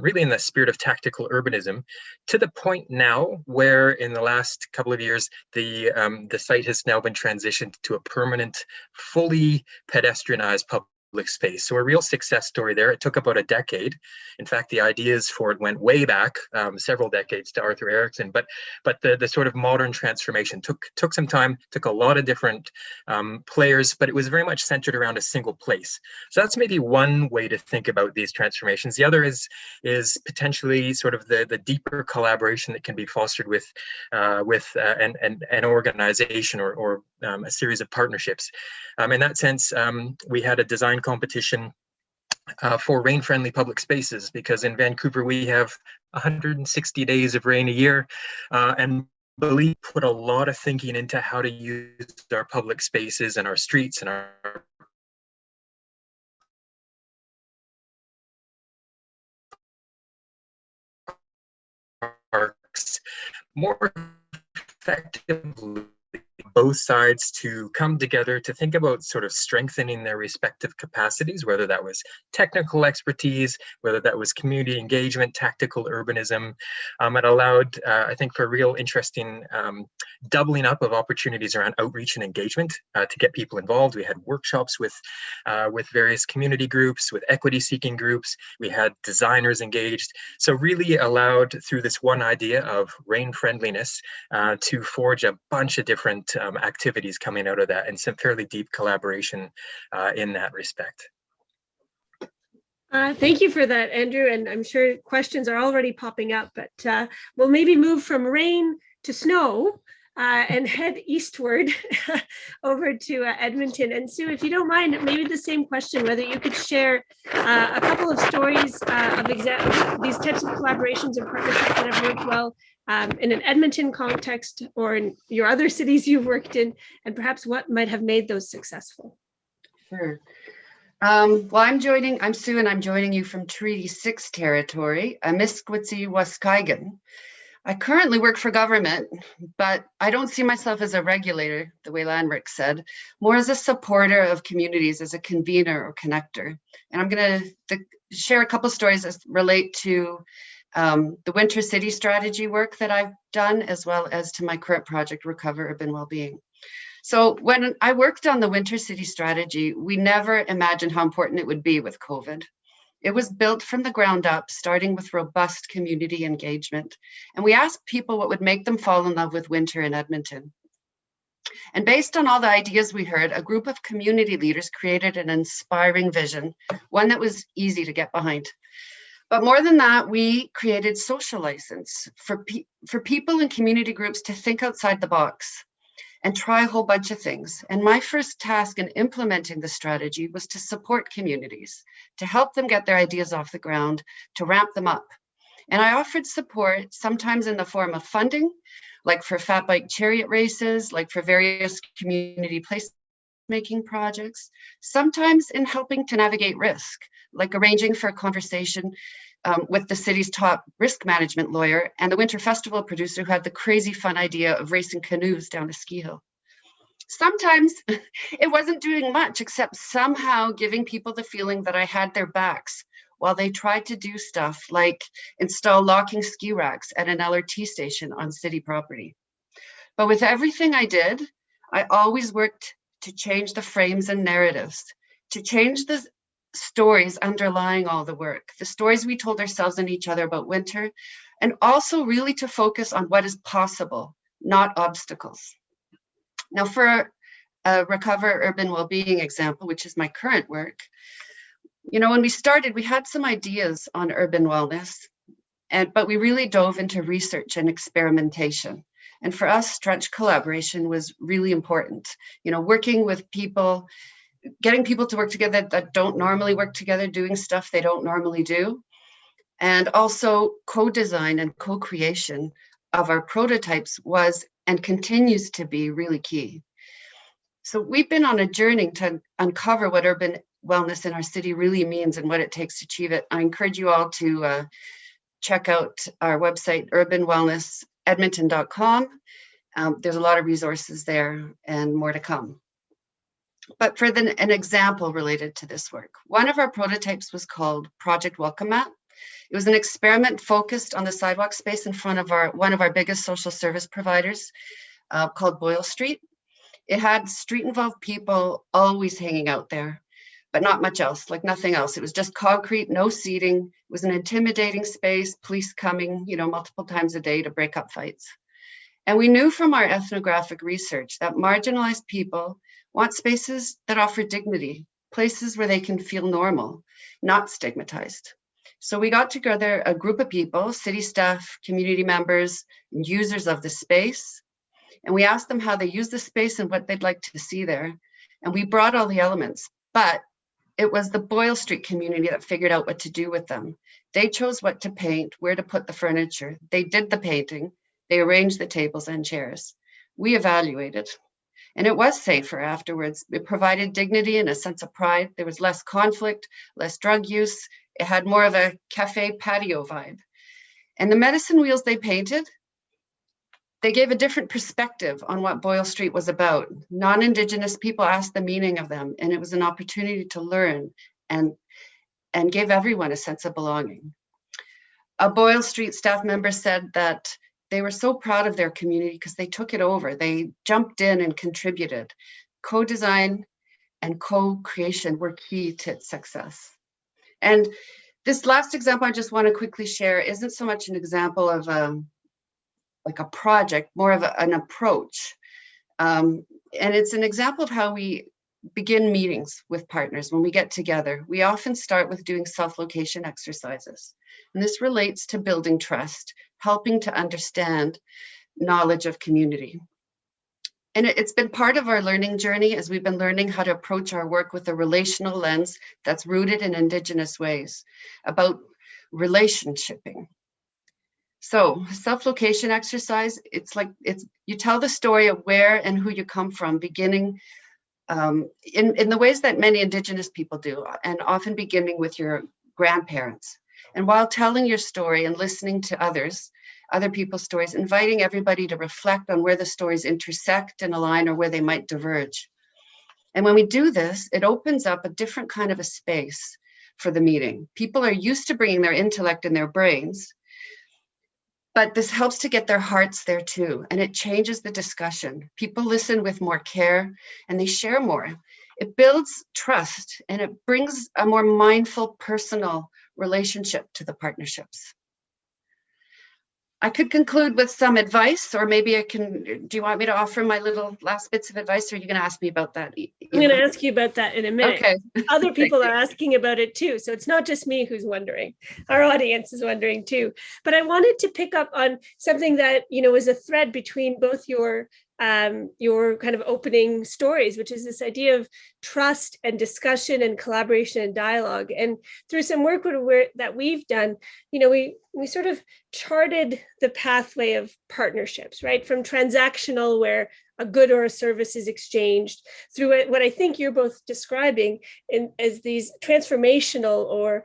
Speaker 7: really in the spirit of tactical urbanism, to the point now where in the last couple of years, the site has now been transitioned to a permanent, fully pedestrianized public space. So a real success story there. It took about a decade. In fact, the ideas for it went way back, several decades, to Arthur Erickson. But the sort of modern transformation took some time, took a lot of different players, but it was very much centered around a single place. So that's maybe one way to think about these transformations. The other is potentially sort of the deeper collaboration that can be fostered with an organization or a series of partnerships. In that sense, we had a design competition for rain-friendly public spaces, because in Vancouver we have 160 days of rain a year, and believe put a lot of thinking into how to use our public spaces and our streets and our parks more effectively, both sides to come together to think about sort of strengthening their respective capacities, whether that was technical expertise, whether that was community engagement, tactical urbanism. It allowed, I think, for real interesting doubling up of opportunities around outreach and engagement to get people involved. We had workshops with various community groups, with equity-seeking groups. We had designers engaged. So really allowed, through this one idea of rain friendliness, to forge a bunch of different activities coming out of that, and some fairly deep collaboration in that respect.
Speaker 6: Thank you for that, Andrew. And I'm sure questions are already popping up, but we'll maybe move from rain to snow and head eastward over to Edmonton. And Sue, if you don't mind, maybe the same question, whether you could share a couple of stories of these types of collaborations and partnerships that have worked well in an Edmonton context or in your other cities you've worked in, and perhaps what might have made those successful.
Speaker 8: Sure. Well, I'm Sue, and I'm joining you from Treaty 6 territory, Amiskwaci Waskaigan. I currently work for government, but I don't see myself as a regulator, the way Landrick said, more as a supporter of communities, as a convener or connector. And I'm going to share a couple stories that relate to the Winter City strategy work that I've done, as well as to my current project, Recover Urban Wellbeing. So when I worked on the Winter City strategy, we never imagined how important it would be with COVID. It was built from the ground up, starting with robust community engagement. And we asked people what would make them fall in love with winter in Edmonton. And based on all the ideas we heard, a group of community leaders created an inspiring vision, one that was easy to get behind. But more than that, we created social license for people and community groups to think outside the box and try a whole bunch of things. And my first task in implementing the strategy was to support communities, to help them get their ideas off the ground, to ramp them up. And I offered support, sometimes in the form of funding, like for fat bike chariot races, like for various community placemaking projects, sometimes in helping to navigate risk, like arranging for a conversation with the city's top risk management lawyer and the Winter Festival producer who had the crazy fun idea of racing canoes down a ski hill. Sometimes it wasn't doing much except somehow giving people the feeling that I had their backs while they tried to do stuff like install locking ski racks at an LRT station on city property. But with everything I did, I always worked to change the frames and narratives, to change the stories underlying all the work, the stories we told ourselves and each other about winter, and also really to focus on what is possible, not obstacles. Now, for a Recover Urban Wellbeing example, which is my current work, when we started, we had some ideas on urban wellness, but we really dove into research and experimentation. And for us, stretch collaboration was really important. Working with people, getting people to work together that don't normally work together, doing stuff they don't normally do. And also co-design and co-creation of our prototypes was and continues to be really key. So we've been on a journey to uncover what urban wellness in our city really means and what it takes to achieve it. I encourage you all to check out our website, urbanwellnessedmonton.com. There's a lot of resources there and more to come. But for an example related to this work, one of our prototypes was called Project Welcome Mat. It was an experiment focused on the sidewalk space in front of one of our biggest social service providers called Boyle Street. It had street-involved people always hanging out there, but not much else, like nothing else. It was just concrete, no seating. It was an intimidating space, police coming, multiple times a day to break up fights. And we knew from our ethnographic research that marginalized people want spaces that offer dignity, places where they can feel normal, not stigmatized. So we got together a group of people, city staff, community members, and users of the space, and we asked them how they use the space and what they'd like to see there. And we brought all the elements, but it was the Boyle Street community that figured out what to do with them. They chose what to paint, where to put the furniture. They did the painting. They arranged the tables and chairs. We evaluated, and it was safer afterwards. It provided dignity and a sense of pride. There was less conflict, less drug use. It had more of a cafe patio vibe. And the medicine wheels they painted, they gave a different perspective on what Boyle Street was about. Non-Indigenous people asked the meaning of them, and it was an opportunity to learn and give everyone a sense of belonging. A Boyle Street staff member said that they were so proud of their community because they took it over. They jumped in and contributed. Co-design and co-creation were key to its success. And this last example I just want to quickly share isn't so much an example of like a project, more of an approach. And it's an example of how we begin meetings with partners when we get together. We often start with doing self-location exercises. And this relates to building trust, helping to understand knowledge of community. And it's been part of our learning journey as we've been learning how to approach our work with a relational lens that's rooted in Indigenous ways, about relationshiping. So self-location exercise, you tell the story of where and who you come from, beginning in the ways that many Indigenous people do, and often beginning with your grandparents. And while telling your story and listening to other people's stories, inviting everybody to reflect on where the stories intersect and align or where they might diverge. And when we do this, it opens up a different kind of a space for the meeting. People are used to bringing their intellect and their brains, but this helps to get their hearts there too, and it changes the discussion. People listen with more care and they share more. It builds trust and it brings a more mindful, personal relationship to the partnerships. I could conclude with some advice, or maybe do you want me to offer my little last bits of advice, or are you going to ask me about that?
Speaker 6: I'm going to ask you about that in a minute. Okay. Other people are asking about it too. So it's not just me who's wondering. Our audience is wondering too. But I wanted to pick up on something that, is a thread between both your kind of opening stories, which is this idea of trust and discussion and collaboration and dialogue. And through some work that we've done, we sort of charted the pathway of partnerships, right? From transactional, where a good or a service is exchanged, through what I think you're both describing as these transformational or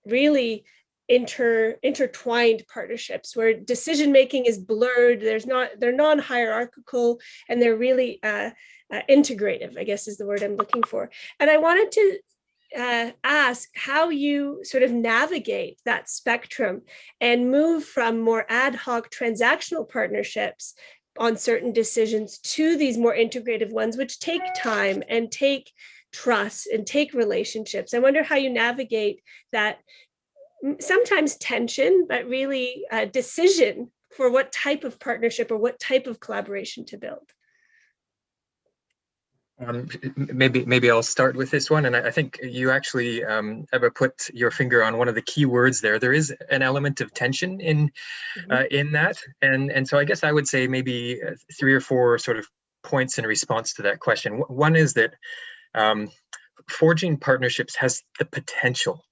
Speaker 6: really intertwined partnerships where decision making is blurred. They're non-hierarchical, and they're really integrative, I guess is the word I'm looking for. And I wanted to ask how you sort of navigate that spectrum and move from more ad hoc transactional partnerships on certain decisions to these more integrative ones, which take time and take trust and take relationships. I wonder how you navigate that sometimes tension, but really a decision for what type of partnership or what type of collaboration to build.
Speaker 7: Maybe I'll start with this one, and I think you actually Eva put your finger on one of the key words there. There is an element of tension in that, and so I guess I would say maybe 3 or 4 sort of points in response to that question. One is that forging partnerships has the potential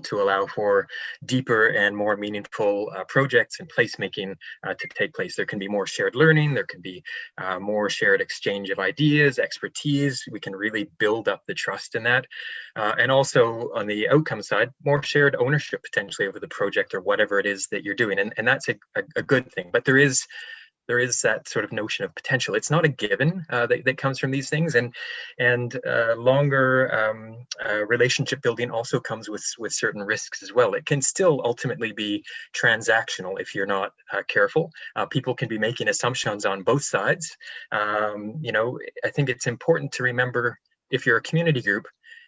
Speaker 7: to allow for deeper and more meaningful projects and placemaking to take place. There can be more shared learning, there can be more shared exchange of ideas, expertise. We can really build up the trust in that. And also on the outcome side, more shared ownership potentially over the project or whatever it is that you're doing. And that's a good thing. But there is there is that sort of notion of potential. It's not a given that comes from these things, and longer relationship building also comes with certain risks as well. It can still ultimately be transactional if you're not careful. People can be making assumptions on both sides. You know, I think it's important to remember, if you're a community group,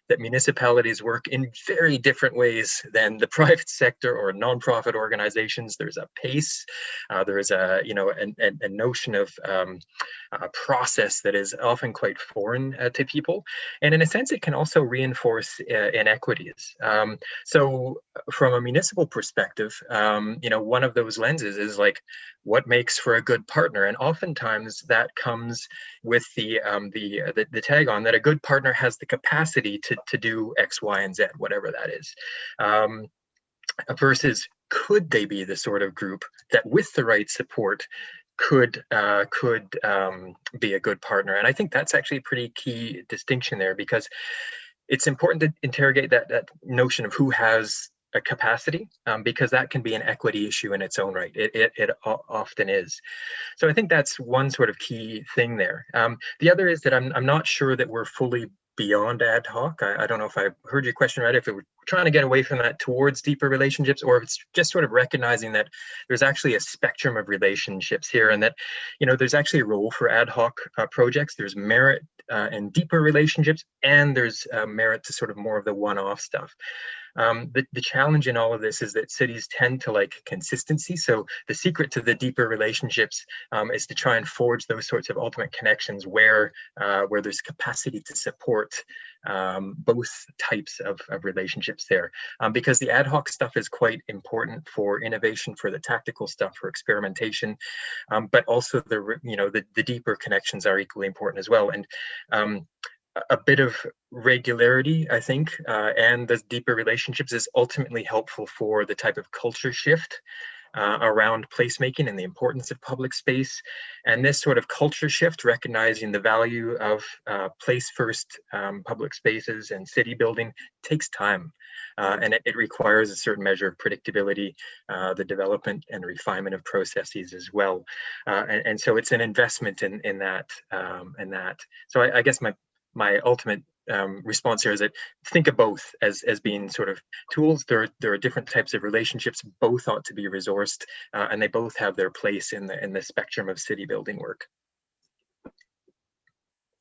Speaker 7: that municipalities work in very different ways than the private sector or nonprofit organizations. There's a pace, there is a, you know, a notion of a process that is often quite foreign to people. And in a sense, it can also reinforce inequities. So from a municipal perspective, you know, one of those lenses is like, what makes for a good partner? And oftentimes that comes with the tag on that a good partner has the capacity to do X, Y, and Z, whatever that is. Versus, could they be the sort of group that, with the right support, could be a good partner? And I think that's actually a pretty key distinction there, because it's important to interrogate that notion of who has a capacity, because that can be an equity issue in its own right. It often is. So I think that's one sort of key thing there. The other is that I'm not sure that we're fully beyond ad hoc. I don't know if I heard your question right, if we're trying to get away from that towards deeper relationships, or if it's just sort of recognizing that there's actually a spectrum of relationships here, and that, you know, there's actually a role for ad hoc projects. There's merit in deeper relationships, and there's merit to sort of more of the one-off stuff. The challenge in all of this is that cities tend to like consistency. So the secret to the deeper relationships is to try and forge those sorts of ultimate connections where there's capacity to support both types of relationships there, because the ad hoc stuff is quite important for innovation, for the tactical stuff, for experimentation, but also the deeper connections are equally important as well. And a bit of regularity, I think, and the deeper relationships is ultimately helpful for the type of culture shift around placemaking and the importance of public space. And this sort of culture shift, recognizing the value of place first public spaces and city building, takes time. And it requires a certain measure of predictability, the development and refinement of processes as well. And so it's an investment in that. So I guess my ultimate response here is that think of both as being sort of tools. There are different types of relationships. Both ought to be resourced, and they both have their place in the spectrum of city building work.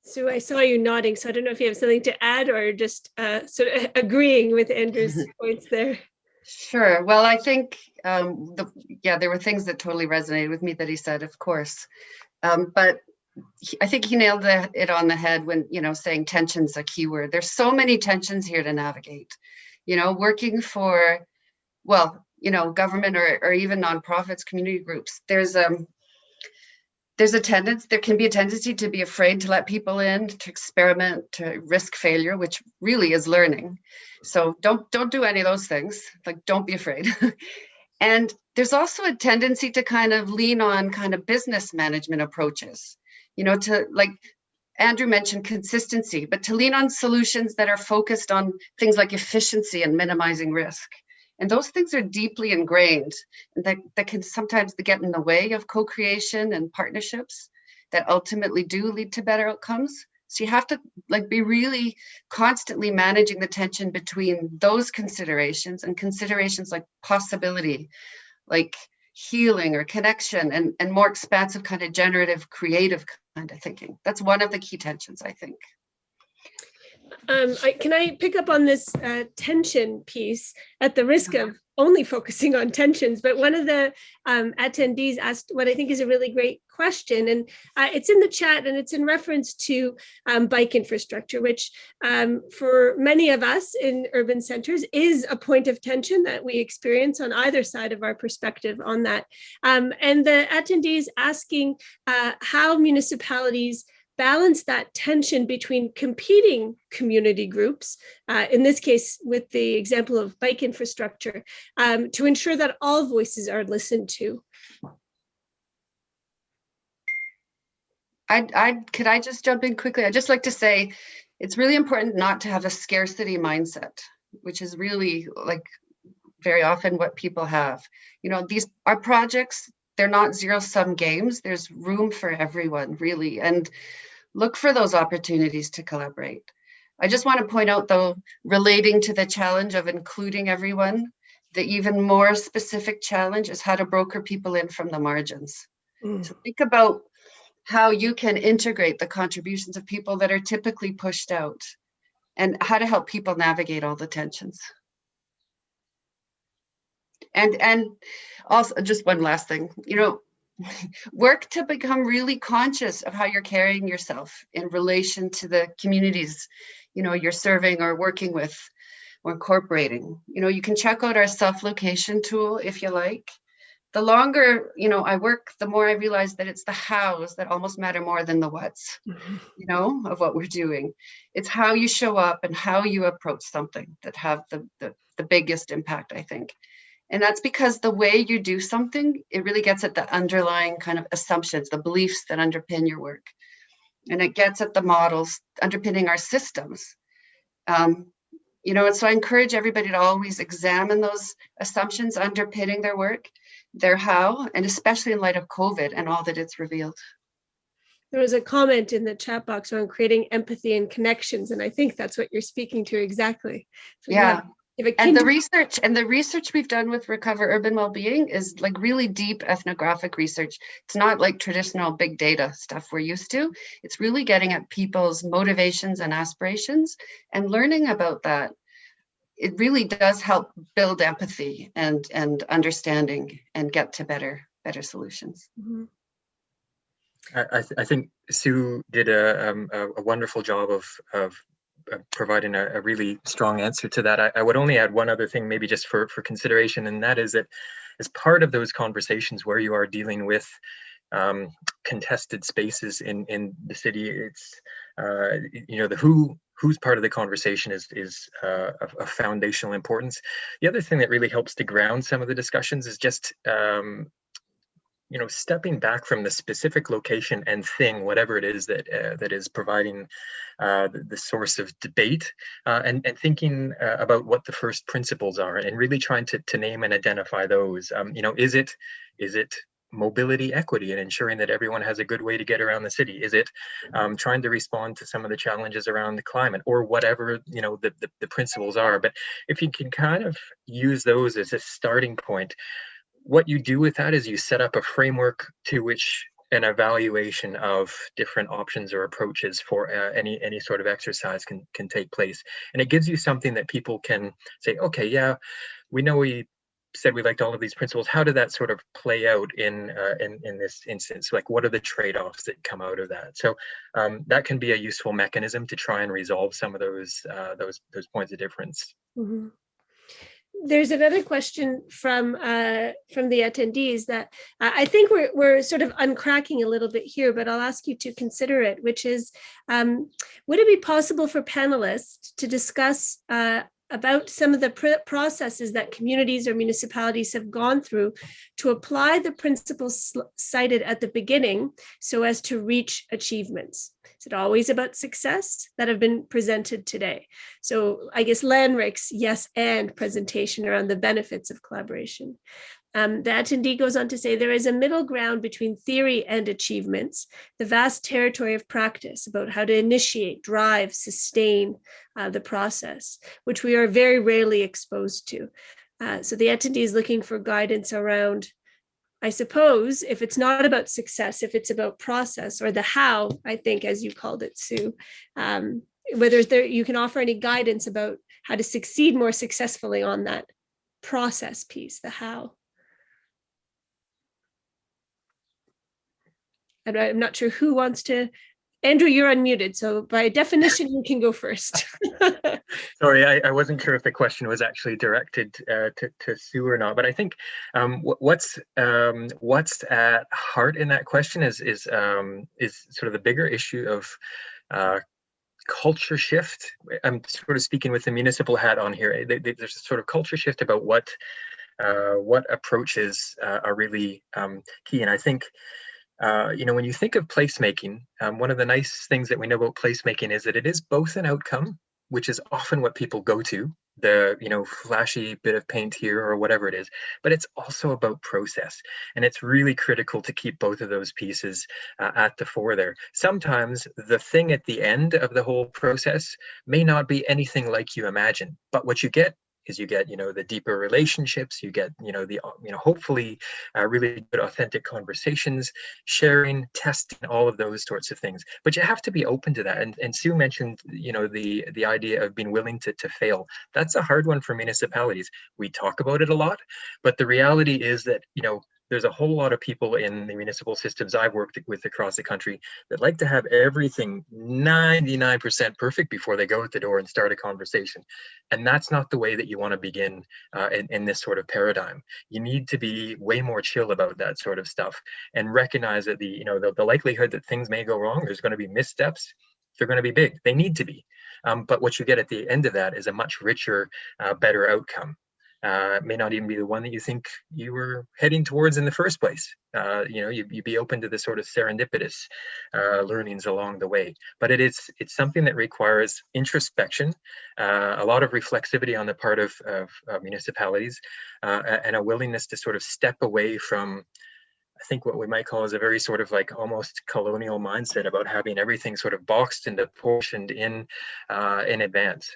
Speaker 6: Sue, I saw you nodding, so I don't know if you have something to add or just sort of agreeing with Andrew's points there.
Speaker 8: Sure. Well, I think there were things that totally resonated with me that he said, of course, but I think he nailed it on the head when, you know, saying tension's a key word. There's so many tensions here to navigate, you know, working for, well, you know, government or even nonprofits, community groups. There can be a tendency to be afraid to let people in, to experiment, to risk failure, which really is learning. So don't do any of those things. Like, don't be afraid. And there's also a tendency to kind of lean on kind of business management approaches. You know, to, like Andrew mentioned, consistency, but to lean on solutions that are focused on things like efficiency and minimizing risk. And those things are deeply ingrained, that can sometimes get in the way of co-creation and partnerships that ultimately do lead to better outcomes. So you have to be really constantly managing the tension between those considerations and considerations like possibility, like healing or connection, and more expansive kind of generative, creative kind of thinking. That's one of the key tensions, I think.
Speaker 6: Can I pick up on this tension piece at the risk of only focusing on tensions? But one of the attendees asked what I think is a really great question, and it's in the chat, and it's in reference to bike infrastructure, which for many of us in urban centers is a point of tension that we experience on either side of our perspective on that. And the attendee is asking how municipalities balance that tension between competing community groups, in this case with the example of bike infrastructure, to ensure that all voices are listened to.
Speaker 8: Could I just jump in quickly? I'd just like to say it's really important not to have a scarcity mindset, which is really like very often what people have. You know, these are projects, they're not zero-sum games. There's room for everyone, really, and look for those opportunities to collaborate. I just want to point out, though, relating to the challenge of including everyone, the even more specific challenge is how to broker people in from the margins. So think about how you can integrate the contributions of people that are typically pushed out and how to help people navigate all the tensions. And also, just one last thing, you know, work to become really conscious of how you're carrying yourself in relation to the communities, you know, you're serving or working with or incorporating. You know, you can check out our self-location tool if you like. The longer, you know, I work, the more I realize that it's the hows that almost matter more than the whats, you know, of what we're doing. It's how you show up and how you approach something that have the biggest impact, I think. And that's because the way you do something, it really gets at the underlying kind of assumptions, the beliefs that underpin your work. And it gets at the models underpinning our systems. You know, and so I encourage everybody to always examine those assumptions underpinning their work, their how, and especially in light of COVID and all that it's revealed.
Speaker 6: There was a comment in the chat box on creating empathy and connections, and I think that's what you're speaking to exactly. So
Speaker 8: yeah.
Speaker 6: And
Speaker 8: the research we've done with Recover Urban Wellbeing is like really deep ethnographic research. It's not like traditional big data stuff we're used to. It's really getting at people's motivations and aspirations and learning about that. It really does help build empathy and understanding and get to better solutions.
Speaker 6: Mm-hmm.
Speaker 7: I think Sue did a wonderful job of providing a really strong answer to that. I would only add one other thing, maybe just for consideration, and that is that as part of those conversations where you are dealing with contested spaces in the city, it's you know, the who's part of the conversation is of foundational importance. The other thing that really helps to ground some of the discussions is just you know, stepping back from the specific location and thing, whatever it is that that is providing the source of debate, and thinking about what the first principles are, and really trying to name and identify those. You know, is it mobility equity and ensuring that everyone has a good way to get around the city? Is it trying to respond to some of the challenges around the climate, or whatever, you know, the principles are? But if you can kind of use those as a starting point, what you do with that is you set up a framework to which an evaluation of different options or approaches for any sort of exercise can take place. And it gives you something that people can say, okay, yeah, we know we said we liked all of these principles. How did that sort of play out in this instance? Like, what are the trade-offs that come out of that? So that can be a useful mechanism to try and resolve some of those points of difference.
Speaker 6: Mm-hmm. There's another question from the attendees that I think we're sort of uncracking a little bit here, but I'll ask you to consider it, which is, would it be possible for panelists to discuss about some of the processes that communities or municipalities have gone through to apply the principles cited at the beginning so as to reach achievements? Is it always about success that have been presented today? So I guess Lanrick's yes and presentation around the benefits of collaboration. The attendee goes on to say there is a middle ground between theory and achievements, the vast territory of practice about how to initiate, drive, sustain the process, which we are very rarely exposed to. So the attendee is looking for guidance around, I suppose, if it's not about success, if it's about process, or the how, I think, as you called it, Sue, whether you can offer any guidance about how to succeed more successfully on that process piece, the how. And I'm not sure who wants to. Andrew, you're unmuted, so by definition, you can go first.
Speaker 7: Sorry, I wasn't sure if the question was actually directed to Sue or not, but I think what's at heart in that question is sort of the bigger issue of culture shift. I'm sort of speaking with the municipal hat on here. There's a sort of culture shift about what approaches are really key, and I think. You know, when you think of placemaking, one of the nice things that we know about placemaking is that it is both an outcome, which is often what people go to, the flashy bit of paint here or whatever it is, but it's also about process, and it's really critical to keep both of those pieces at the fore there. Sometimes the thing at the end of the whole process may not be anything like you imagine, but what you get is the deeper relationships, you get hopefully really good authentic conversations, sharing, testing, all of those sorts of things. But you have to be open to that, and Sue mentioned the idea of being willing to fail. That's a hard one for municipalities. We talk about it a lot, but the reality is that there's a whole lot of people in the municipal systems I've worked with across the country that like to have everything 99% perfect before they go out the door and start a conversation. And that's not the way that you want to begin in this sort of paradigm. You need to be way more chill about that sort of stuff and recognize that the likelihood that things may go wrong, there's going to be missteps, they're going to be big. They need to be. But what you get at the end of that is a much richer, better outcome. It may not even be the one that you think you were heading towards in the first place. You'd be open to the sort of serendipitous learnings along the way. But it's something that requires introspection, a lot of reflexivity on the part of municipalities, and a willingness to sort of step away from, I think, what we might call is a very sort of like almost colonial mindset about having everything sort of boxed and apportioned in advance.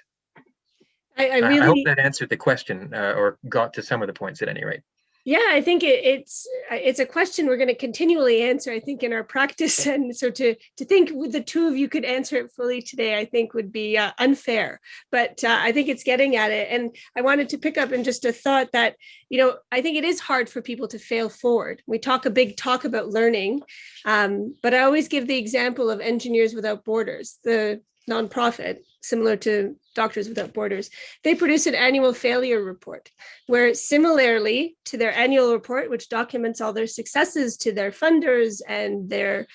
Speaker 6: I
Speaker 7: I
Speaker 6: really
Speaker 7: hope that answered the question or got to some of the points at any rate.
Speaker 6: Yeah, I think it's a question we're going to continually answer, I think, in our practice. And so to think the two of you could answer it fully today, I think would be unfair. But I think it's getting at it. And I wanted to pick up in just a thought that, I think it is hard for people to fail forward. We talk a big talk about learning, but I always give the example of Engineers Without Borders, the nonprofit, similar to Doctors Without Borders. They produce an annual failure report where, similarly to their annual report, which documents all their successes to their funders and their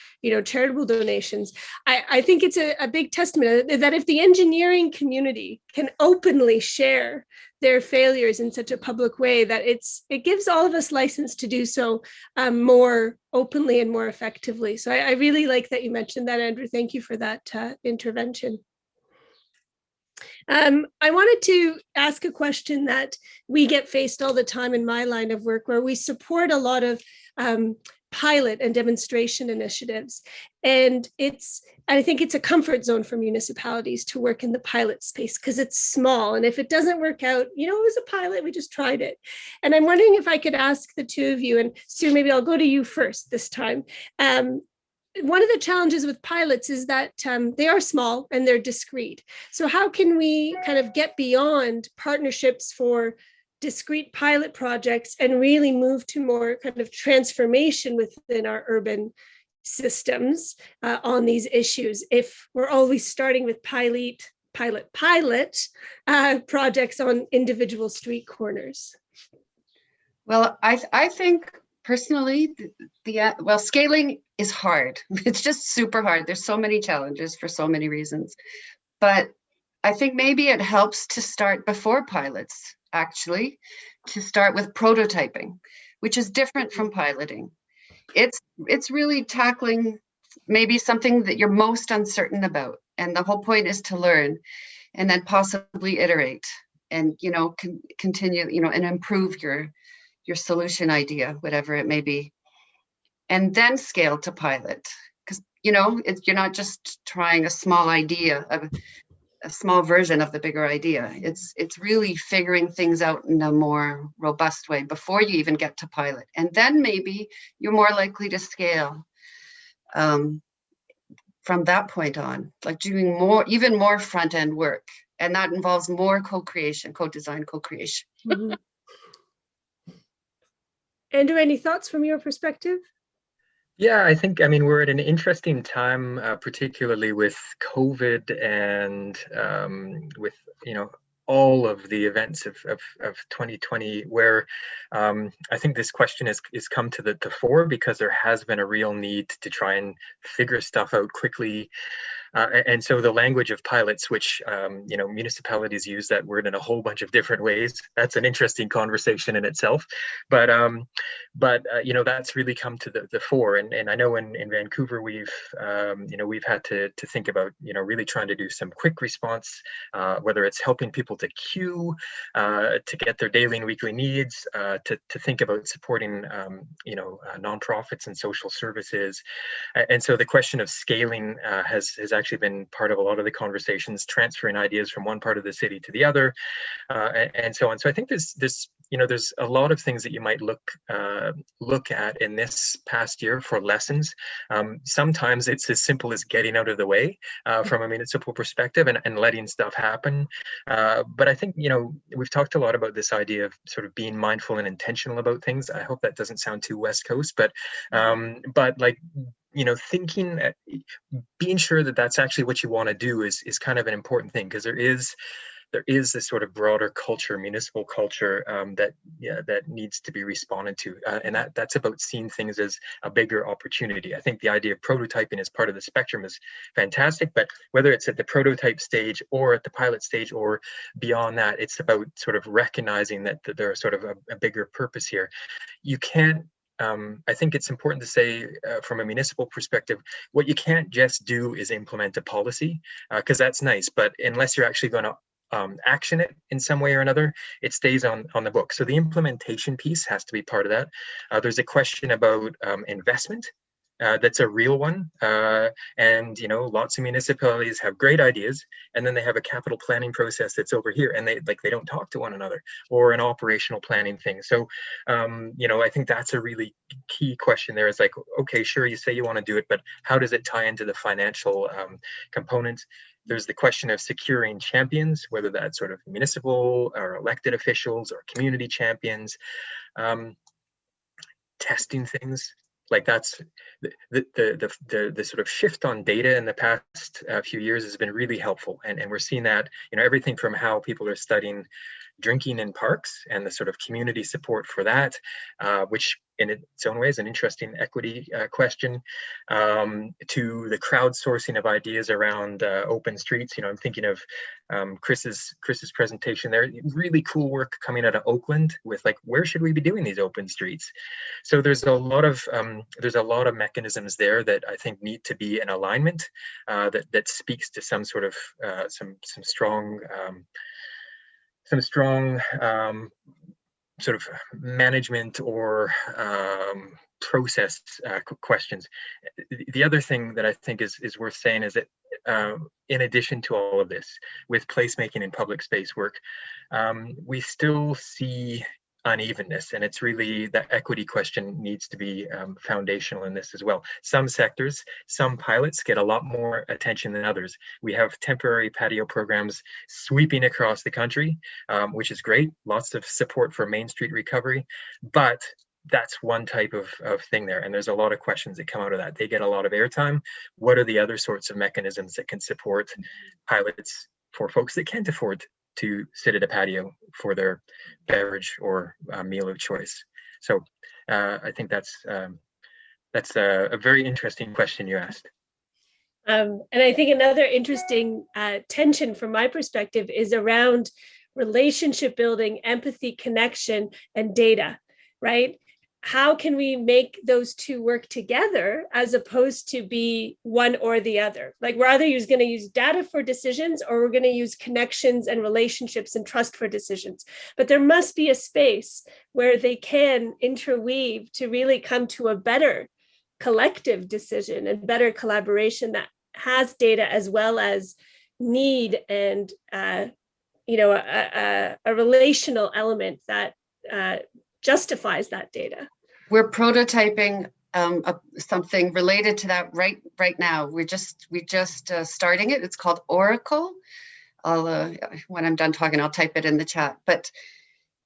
Speaker 6: charitable donations, I think it's a big testament that if the engineering community can openly share their failures in such a public way, that it gives all of us license to do so more openly and more effectively. So I really like that you mentioned that, Andrew. Thank you for that intervention. I wanted to ask a question that we get faced all the time in my line of work, where we support a lot of pilot and demonstration initiatives. And I think it's a comfort zone for municipalities to work in the pilot space because it's small. And if it doesn't work out, it was a pilot, we just tried it. And I'm wondering if I could ask the two of you, and Sue, maybe I'll go to you first this time. One of the challenges with pilots is that they are small and they're discrete. So how can we kind of get beyond partnerships for discrete pilot projects and really move to more kind of transformation within our urban systems on these issues, if we're always starting with pilot projects on individual street corners?
Speaker 8: Well, I think personally, scaling is hard. It's just super hard. There's so many challenges for so many reasons. But I think maybe it helps to start before pilots, actually, to start with prototyping, which is different from piloting. It's really tackling maybe something that you're most uncertain about. And the whole point is to learn and then possibly iterate and, continue, and improve your solution idea, whatever it may be, and then scale to pilot. Because, you're not just trying a small idea of a small version of the bigger idea. It's really figuring things out in a more robust way before you even get to pilot. And then maybe you're more likely to scale from that point on, like doing even more front end work. And that involves more co-creation, co-design, co-creation.
Speaker 6: Mm-hmm. Andrew, any thoughts from your perspective?
Speaker 7: Yeah, I think, we're at an interesting time, particularly with COVID and with, all of the events of 2020, where I think this question has come to the fore because there has been a real need to try and figure stuff out quickly, And so the language of pilots, which municipalities use that word in a whole bunch of different ways. That's an interesting conversation in itself. But that's really come to the fore. And I know in Vancouver we've had to think about really trying to do some quick response, whether it's helping people to queue, to get their daily and weekly needs, to think about supporting nonprofits and social services. And so the question of scaling has actually been part of a lot of the conversations, transferring ideas from one part of the city to the other, and so on. So I think there's a lot of things that you might look at in this past year for lessons. Sometimes it's as simple as getting out of the way from a municipal perspective and letting stuff happen. But I think we've talked a lot about this idea of sort of being mindful and intentional about things. I hope that doesn't sound too West Coast, but like thinking, being sure that that's actually what you want to do is kind of an important thing, because there is this sort of broader culture, municipal culture, that needs to be responded to, and that's about seeing things as a bigger opportunity. I think the idea of prototyping as part of the spectrum is fantastic, but whether it's at the prototype stage or at the pilot stage or beyond that, it's about sort of recognizing that there's sort of a bigger purpose here. You can't. I think it's important to say from a municipal perspective, what you can't just do is implement a policy, because that's nice, but unless you're actually going to action it in some way or another, it stays on the book. So the implementation piece has to be part of that. There's a question about investment. That's a real one, and lots of municipalities have great ideas, and then they have a capital planning process that's over here, and they don't talk to one another, or an operational planning thing. So I think that's a really key question there. Is like, okay, sure, you say you want to do it, but how does it tie into the financial components? There's the question of securing champions, whether that's sort of municipal or elected officials or community champions, testing things. Like that's the sort of shift on data in the past few years has been really helpful, and we're seeing that everything from how people are studying drinking in parks and the sort of community support for that, which in its own way is an interesting equity question, to the crowdsourcing of ideas around open streets. I'm thinking of Chris's presentation there. Really cool work coming out of Oakland with like, where should we be doing these open streets? So there's a lot of mechanisms there that I think need to be in alignment, that speaks to some sort of some strong sort of management or process questions. The other thing that I think is worth saying is that in addition to all of this, with placemaking and public space work, we still see unevenness, and it's really that equity question needs to be foundational in this as well. Some sectors, some pilots get a lot more attention than others. We have temporary patio programs sweeping across the country, which is great. Lots of support for Main Street recovery, but that's one type of thing there. And there's a lot of questions that come out of that. They get a lot of airtime. What are the other sorts of mechanisms that can support pilots for folks that can't afford to sit at a patio for their beverage or meal of choice? So I think that's a very interesting question you asked.
Speaker 6: And I think another interesting tension from my perspective is around relationship building, empathy, connection, and data, right? How can we make those two work together as opposed to be one or the other? Like, we're either going to use data for decisions, or we're going to use connections and relationships and trust for decisions. But there must be a space where they can interweave to really come to a better collective decision and better collaboration that has data as well as need and a relational element that justifies that data.
Speaker 8: We're prototyping something related to that right now. We just starting it. It's called Oracle. I'll when I'm done talking, I'll type it in the chat. But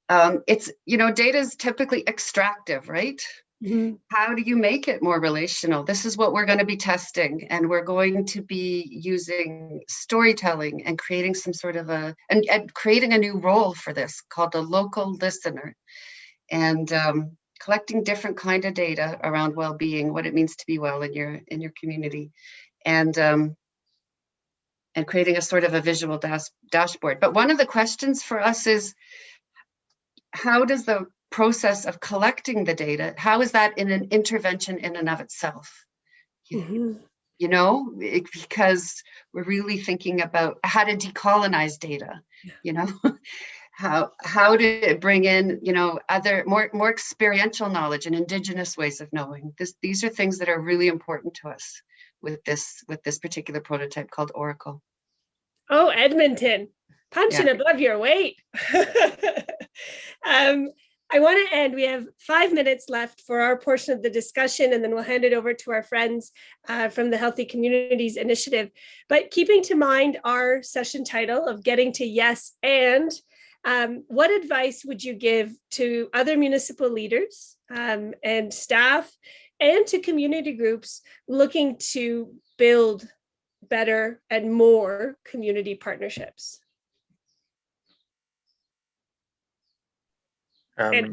Speaker 8: it's data is typically extractive, right? Mm-hmm. How do you make it more relational? This is what we're going to be testing, and we're going to be using storytelling and creating some sort of and creating a new role for this called the local listener, and collecting different kind of data around well-being, what it means to be well in your community, and and creating a sort of a visual dashboard. But one of the questions for us is, how does the process of collecting the data, how is that in an intervention in and of itself?
Speaker 6: Mhm.
Speaker 8: You know, because we're really thinking about how to decolonize data, you know, how to bring in, you know, other more experiential knowledge and indigenous ways of knowing. These are things that are really important to us with this particular prototype called Oracle.
Speaker 6: Oh, Edmonton, punching
Speaker 8: Yeah.
Speaker 6: above your weight. I want to end. We have 5 minutes left for our portion of the discussion, and then we'll hand it over to our friends from the Healthy Communities Initiative. But keeping to mind our session title of Getting to Yes and, what advice would you give to other municipal leaders and staff and to community groups looking to build better and more community partnerships?
Speaker 7: Okay.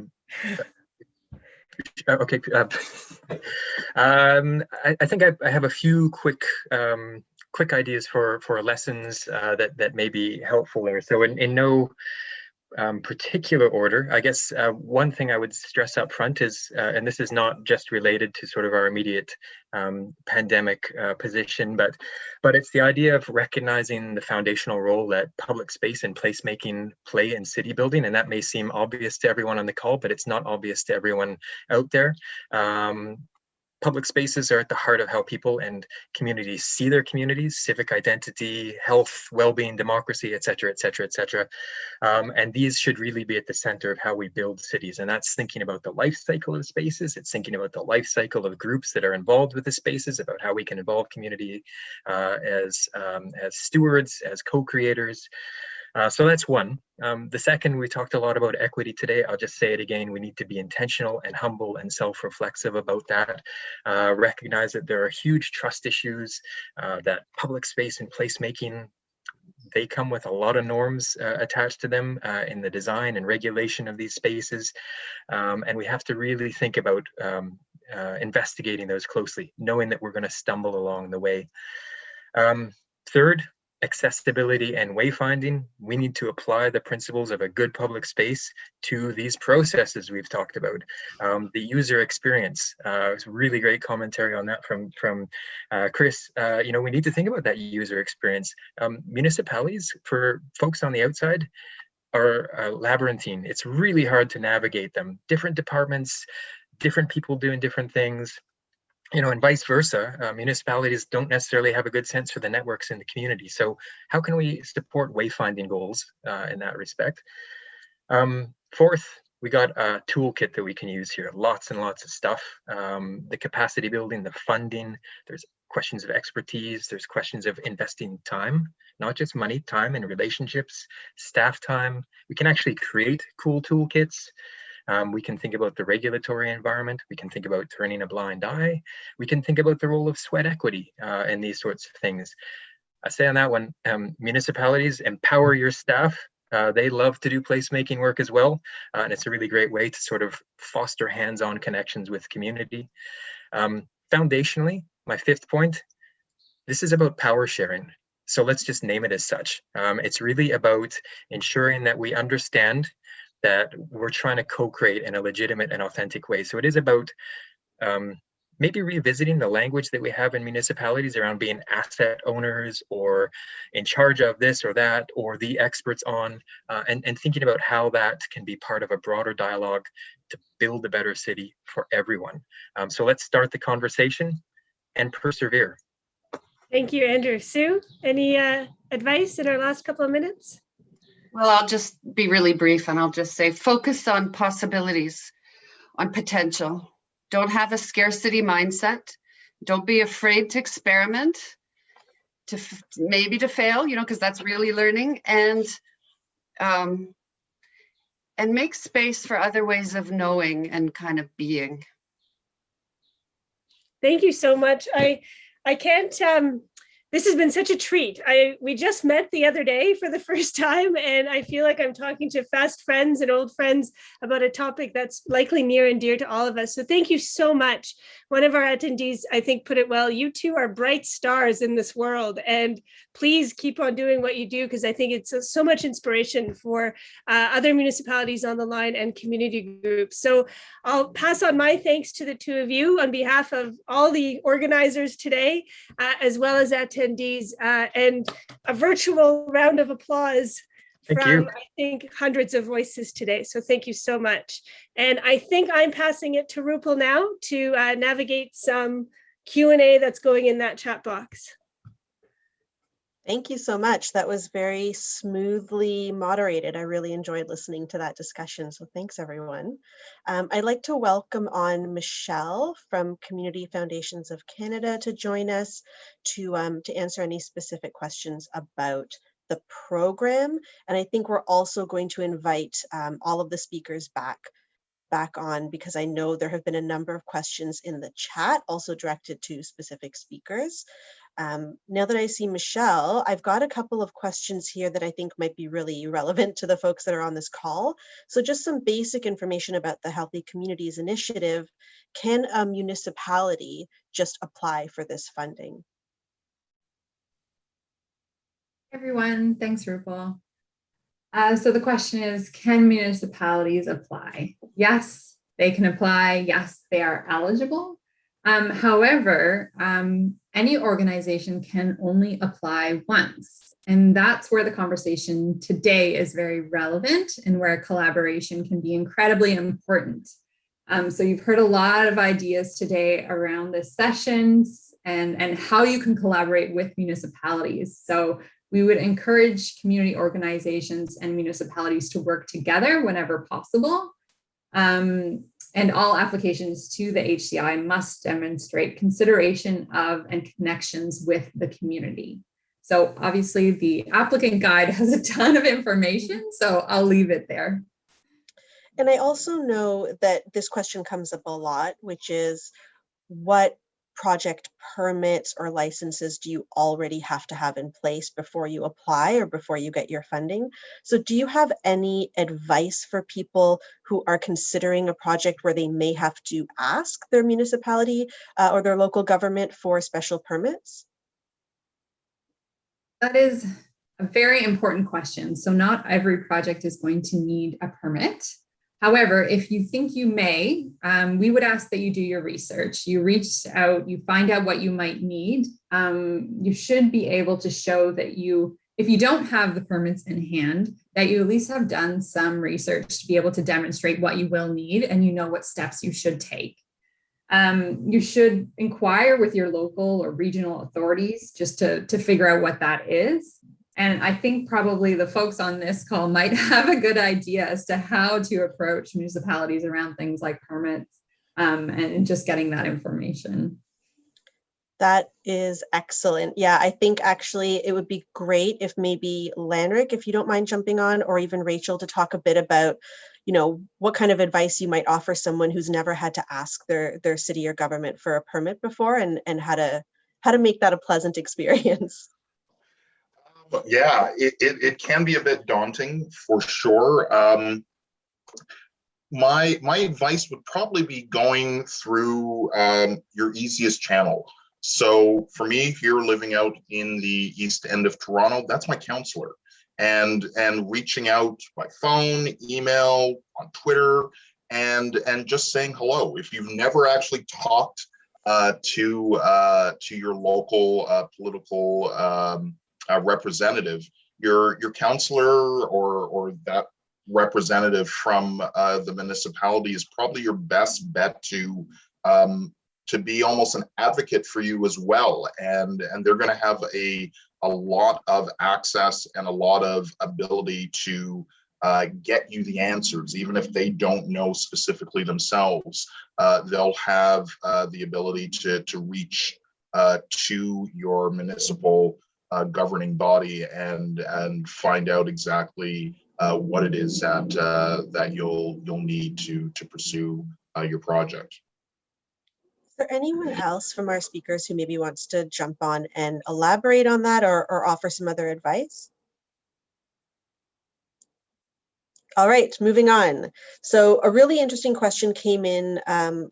Speaker 7: I think I have a few quick ideas for lessons that may be helpful there. So in no particular order, I guess one thing I would stress up front is, and this is not just related to sort of our immediate pandemic position, but it's the idea of recognizing the foundational role that public space and placemaking play in city building. And that may seem obvious to everyone on the call, but it's not obvious to everyone out there. Public spaces are at the heart of how people and communities see their communities, civic identity, health, well-being, democracy, et cetera, et cetera, et cetera. And these should really be at the center of how we build cities. And that's thinking about the life cycle of spaces. It's thinking about the life cycle of groups that are involved with the spaces, about how we can involve community as stewards, as co-creators. So that's one. The second, we talked a lot about equity today. I'll just say it again. We need to be intentional and humble and self-reflexive about that. Recognize that there are huge trust issues, that public space and placemaking, they come with a lot of norms attached to them in the design and regulation of these spaces. And we have to really think about investigating those closely, knowing that we're going to stumble along the way. Third, accessibility and wayfinding. We need to apply the principles of a good public space to these processes we've talked about. The user experience, it's really great commentary on that from Chris. You know, we need to think about that user experience. Municipalities, for folks on the outside, are labyrinthine. It's really hard to navigate them. Different departments, different people doing different things. You know, and vice versa, municipalities don't necessarily have a good sense for the networks in the community. So how can we support wayfinding goals in that respect? Fourth, we got a toolkit that we can use here. Lots and lots of stuff. The capacity building, the funding, there's questions of expertise, there's questions of investing time, not just money, time and relationships, staff time. We can actually create cool toolkits. We can think about the regulatory environment. We can think about turning a blind eye. We can think about the role of sweat equity and these sorts of things. I say on that one, municipalities, empower your staff. They love to do placemaking work as well. And it's a really great way to sort of foster hands-on connections with community. Foundationally, my fifth point, this is about power sharing. So let's just name it as such. It's really about ensuring that we understand that we're trying to co-create in a legitimate and authentic way. So it is about maybe revisiting the language that we have in municipalities around being asset owners or in charge of this or that or the experts on, and thinking about how that can be part of a broader dialogue to build a better city for everyone. So let's start the conversation and persevere.
Speaker 6: Thank you, Andrew. Sue, any advice in our last couple of minutes?
Speaker 8: Well, I'll just be really brief and I'll just say focus on possibilities, on potential. Don't have a scarcity mindset. Don't be afraid to experiment, maybe to fail, you know, because that's really learning, and make space for other ways of knowing and kind of being.
Speaker 6: Thank you so much. I can't This has been such a treat. We just met the other day for the first time, and I feel like I'm talking to fast friends and old friends about a topic that's likely near and dear to all of us. So thank you so much. One of our attendees, I think, put it well. You two are bright stars in this world, and please keep on doing what you do, because I think it's so much inspiration for other municipalities on the line and community groups. So I'll pass on my thanks to the two of you on behalf of all the organizers today, as well as attendees, and a virtual round of applause from, I think, hundreds of voices today. So thank you so much. And I think I'm passing it to Rupal now to navigate some Q&A that's going in that chat box.
Speaker 9: Thank you so much. That was very smoothly moderated. I really enjoyed listening to that discussion. So thanks, everyone. I'd like to welcome on Michelle from Community Foundations of Canada to join us to answer any specific questions about the program. And I think we're also going to invite all of the speakers back on, because I know there have been a number of questions in the chat also directed to specific speakers. Now that I see Michelle, I've got a couple of questions here that I think might be really relevant to the folks that are on this call. So just some basic information about the Healthy Communities Initiative. Can a municipality just apply for this funding?
Speaker 10: Everyone, thanks, Rupal. So the question is, can municipalities apply? Yes, they can apply. Yes, they are eligible. However, any organization can only apply once. And that's where the conversation today is very relevant and where collaboration can be incredibly important. So you've heard a lot of ideas today around the sessions and how you can collaborate with municipalities. So we would encourage community organizations and municipalities to work together whenever possible. And all applications to the HCI must demonstrate consideration of and connections with the community. So obviously the applicant guide has a ton of information, so I'll leave it there.
Speaker 9: And I also know that this question comes up a lot, which is what project permits or licenses do you already have to have in place before you apply or before you get your funding? So do you have any advice for people who are considering a project where they may have to ask their municipality or their local government for special permits?
Speaker 10: That is a very important question. So not every project is going to need a permit. However, if you think you may, we would ask that you do your research. You reach out, you find out what you might need. You should be able to show that if you don't have the permits in hand, that you at least have done some research to be able to demonstrate what you will need and you know what steps you should take. You should inquire with your local or regional authorities just to figure out what that is. And I think probably the folks on this call might have a good idea as to how to approach municipalities around things like permits and just getting that information.
Speaker 9: That is excellent. Yeah, I think actually it would be great if maybe Lanrick, if you don't mind jumping on, or even Rachel, to talk a bit about, what kind of advice you might offer someone who's never had to ask their city or government for a permit before, and how to make that a pleasant experience.
Speaker 2: Yeah, it can be a bit daunting for sure. My advice would probably be going through your easiest channel. So for me here, living out in the east end of Toronto, that's my counselor, and reaching out by phone, email, on Twitter, and just saying hello. If you've never actually talked to your local political representative, your counselor or that representative from the municipality is probably your best bet to be almost an advocate for you as well, and they're going to have a lot of access and a lot of ability to get you the answers. Even if they don't know specifically themselves, they'll have the ability to reach to your municipal governing body and find out exactly what it is that you'll need to pursue your project.
Speaker 9: Is there anyone else from our speakers who maybe wants to jump on and elaborate on that or offer some other advice? All right, moving on. So a really interesting question came in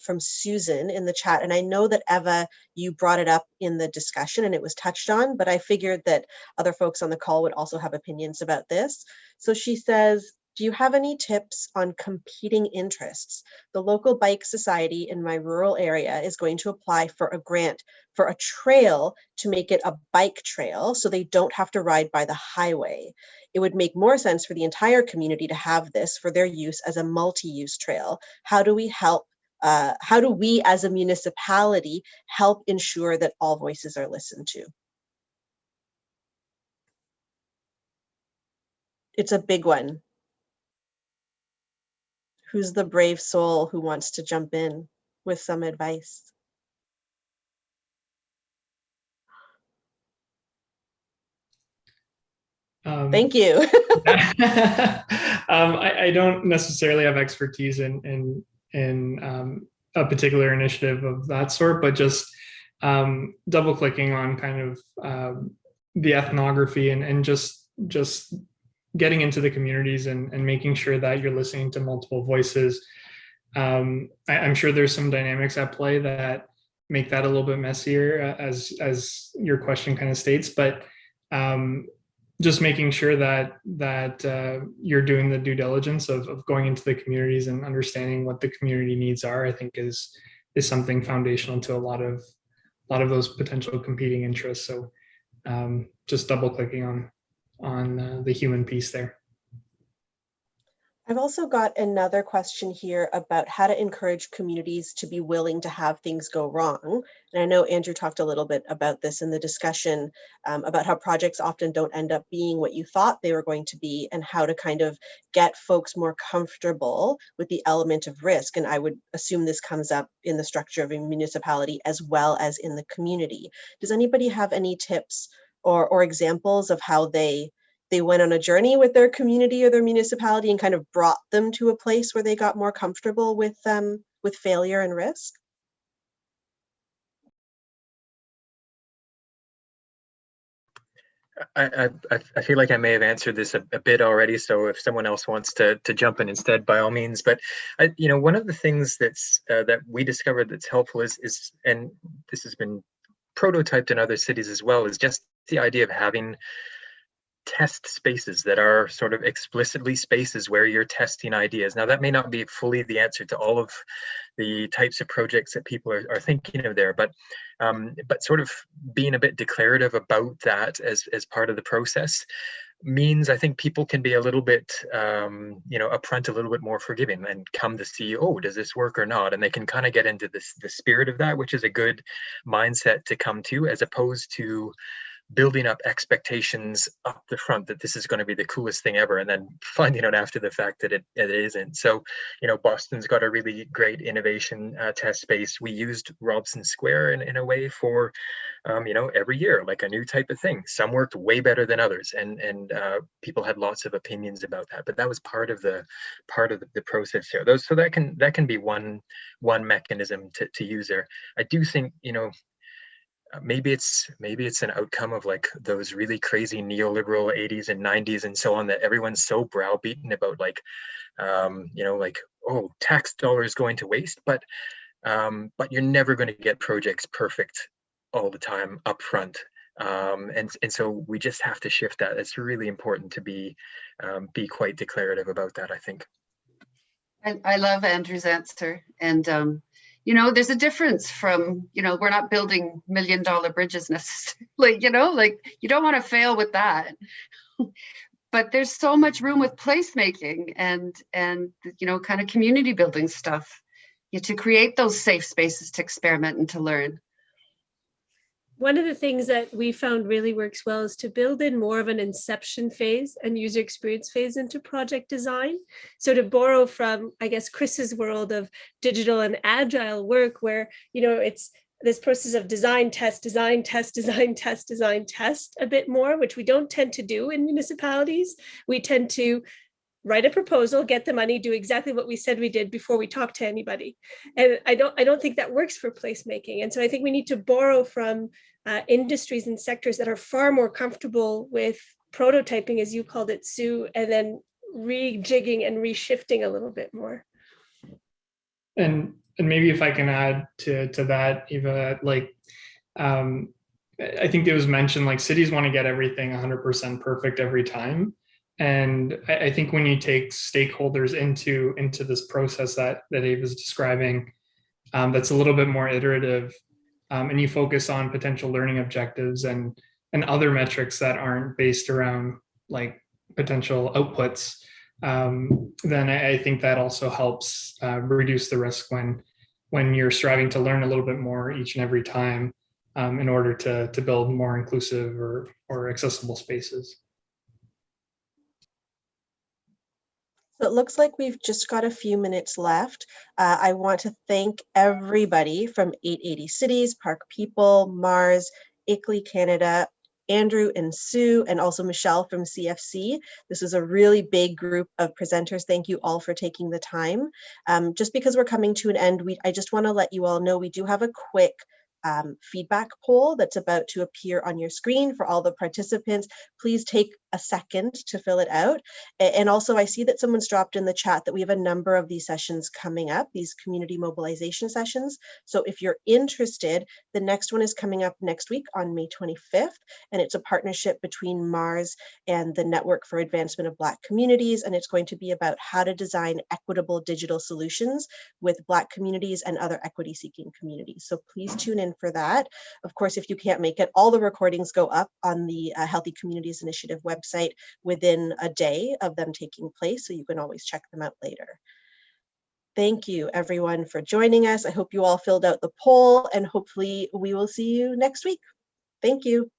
Speaker 9: from Susan in the chat. And I know that Eva, you brought it up in the discussion and it was touched on, but I figured that other folks on the call would also have opinions about this. So she says, do you have any tips on competing interests? The local bike society in my rural area is going to apply for a grant for a trail to make it a bike trail so they don't have to ride by the highway. It would make more sense for the entire community to have this for their use as a multi-use trail. How do we help? How do we as a municipality help ensure that all voices are listened to? It's a big one. Who's the brave soul who wants to jump in with some advice? Thank you.
Speaker 5: I don't necessarily have expertise in a particular initiative of that sort, but just double clicking on kind of the ethnography and just getting into the communities and making sure that you're listening to multiple voices. I'm sure there's some dynamics at play that make that a little bit messier, as your question kind of states, but just making sure that you're doing the due diligence of going into the communities and understanding what the community needs are, I think is something foundational to a lot of those potential competing interests. So just double clicking on the human piece there.
Speaker 9: I've also got another question here about how to encourage communities to be willing to have things go wrong. And I know Andrew talked a little bit about this in the discussion about how projects often don't end up being what you thought they were going to be, and how to kind of get folks more comfortable with the element of risk. And I would assume this comes up in the structure of a municipality as well as in the community. Does anybody have any tips or examples of how they went on a journey with their community or their municipality and kind of brought them to a place where they got more comfortable with failure and risk?
Speaker 7: I feel like I may have answered this a bit already, so if someone else wants to jump in instead, by all means. But one of the things that we discovered that's helpful is, and this has been prototyped in other cities as well, is just the idea of having test spaces that are sort of explicitly spaces where you're testing ideas. Now, that may not be fully the answer to all of the types of projects that people are thinking of there, but sort of being a bit declarative about that as part of the process means I think people can be a little bit, upfront, a little bit more forgiving, and come to see, oh, does this work or not? And they can kind of get into the spirit of that, which is a good mindset to come to, as opposed to building up expectations up the front that this is going to be the coolest thing ever, and then finding out after the fact that it isn't. So, Boston's got a really great innovation test space. We used Robson Square in a way for, every year, like a new type of thing. Some worked way better than others, and people had lots of opinions about that. But that was part of the process here. So that can be one mechanism to use there. I do think, maybe it's an outcome of like those really crazy neoliberal 80s and 90s and so on, that everyone's so browbeaten about oh, tax dollars going to waste, but you're never going to get projects perfect all the time up front. And so we just have to shift that. It's really important to be quite declarative about that, I think.
Speaker 8: I love Andrew's answer. And there's a difference from, we're not building $1 million bridges necessarily, you don't want to fail with that. But there's so much room with placemaking and kind of community building stuff, to create those safe spaces to experiment and to learn.
Speaker 6: One of the things that we found really works well is to build in more of an inception phase and user experience phase into project design. So to borrow from, I guess, Chris's world of digital and agile work, where, it's this process of design, test, design, test, design, test, design, test a bit more, which we don't tend to do in municipalities. We tend to write a proposal, get the money, do exactly what we said we did before we talk to anybody. And I don't think that works for placemaking. And so I think we need to borrow from industries and sectors that are far more comfortable with prototyping, as you called it, Sue, and then rejigging and reshifting a little bit more.
Speaker 5: And maybe if I can add to that, Eva, like, I think it was mentioned, like, cities want to get everything 100% perfect every time. And I think when you take stakeholders into this process that Eve is describing, that's a little bit more iterative, and you focus on potential learning objectives and other metrics that aren't based around like potential outputs, then I think that also helps reduce the risk when you're striving to learn a little bit more each and every time, in order to build more inclusive or accessible spaces.
Speaker 9: So it looks like we've just got a few minutes left. I want to thank everybody from 880 Cities, Park People, Mars, ICLEI Canada, Andrew and Sue, and also Michelle from CFC. This is a really big group of presenters. Thank you all for taking the time. Just because we're coming to an end, I just want to let you all know we do have a quick feedback poll that's about to appear on your screen for all the participants. Please take a second to fill it out. And also, I see that someone's dropped in the chat that we have a number of these sessions coming up, these community mobilization sessions. So if you're interested, the next one is coming up next week on May 25th, and it's a partnership between Mars and the Network for Advancement of Black Communities, and it's going to be about how to design equitable digital solutions with Black communities and other equity-seeking communities. So please tune in for that. Of course, if you can't make it, all the recordings go up on the Healthy Communities Initiative website within a day of them taking place, so you can always check them out later. Thank you everyone for joining us. I hope you all filled out the poll, and hopefully we will see you next week. Thank you.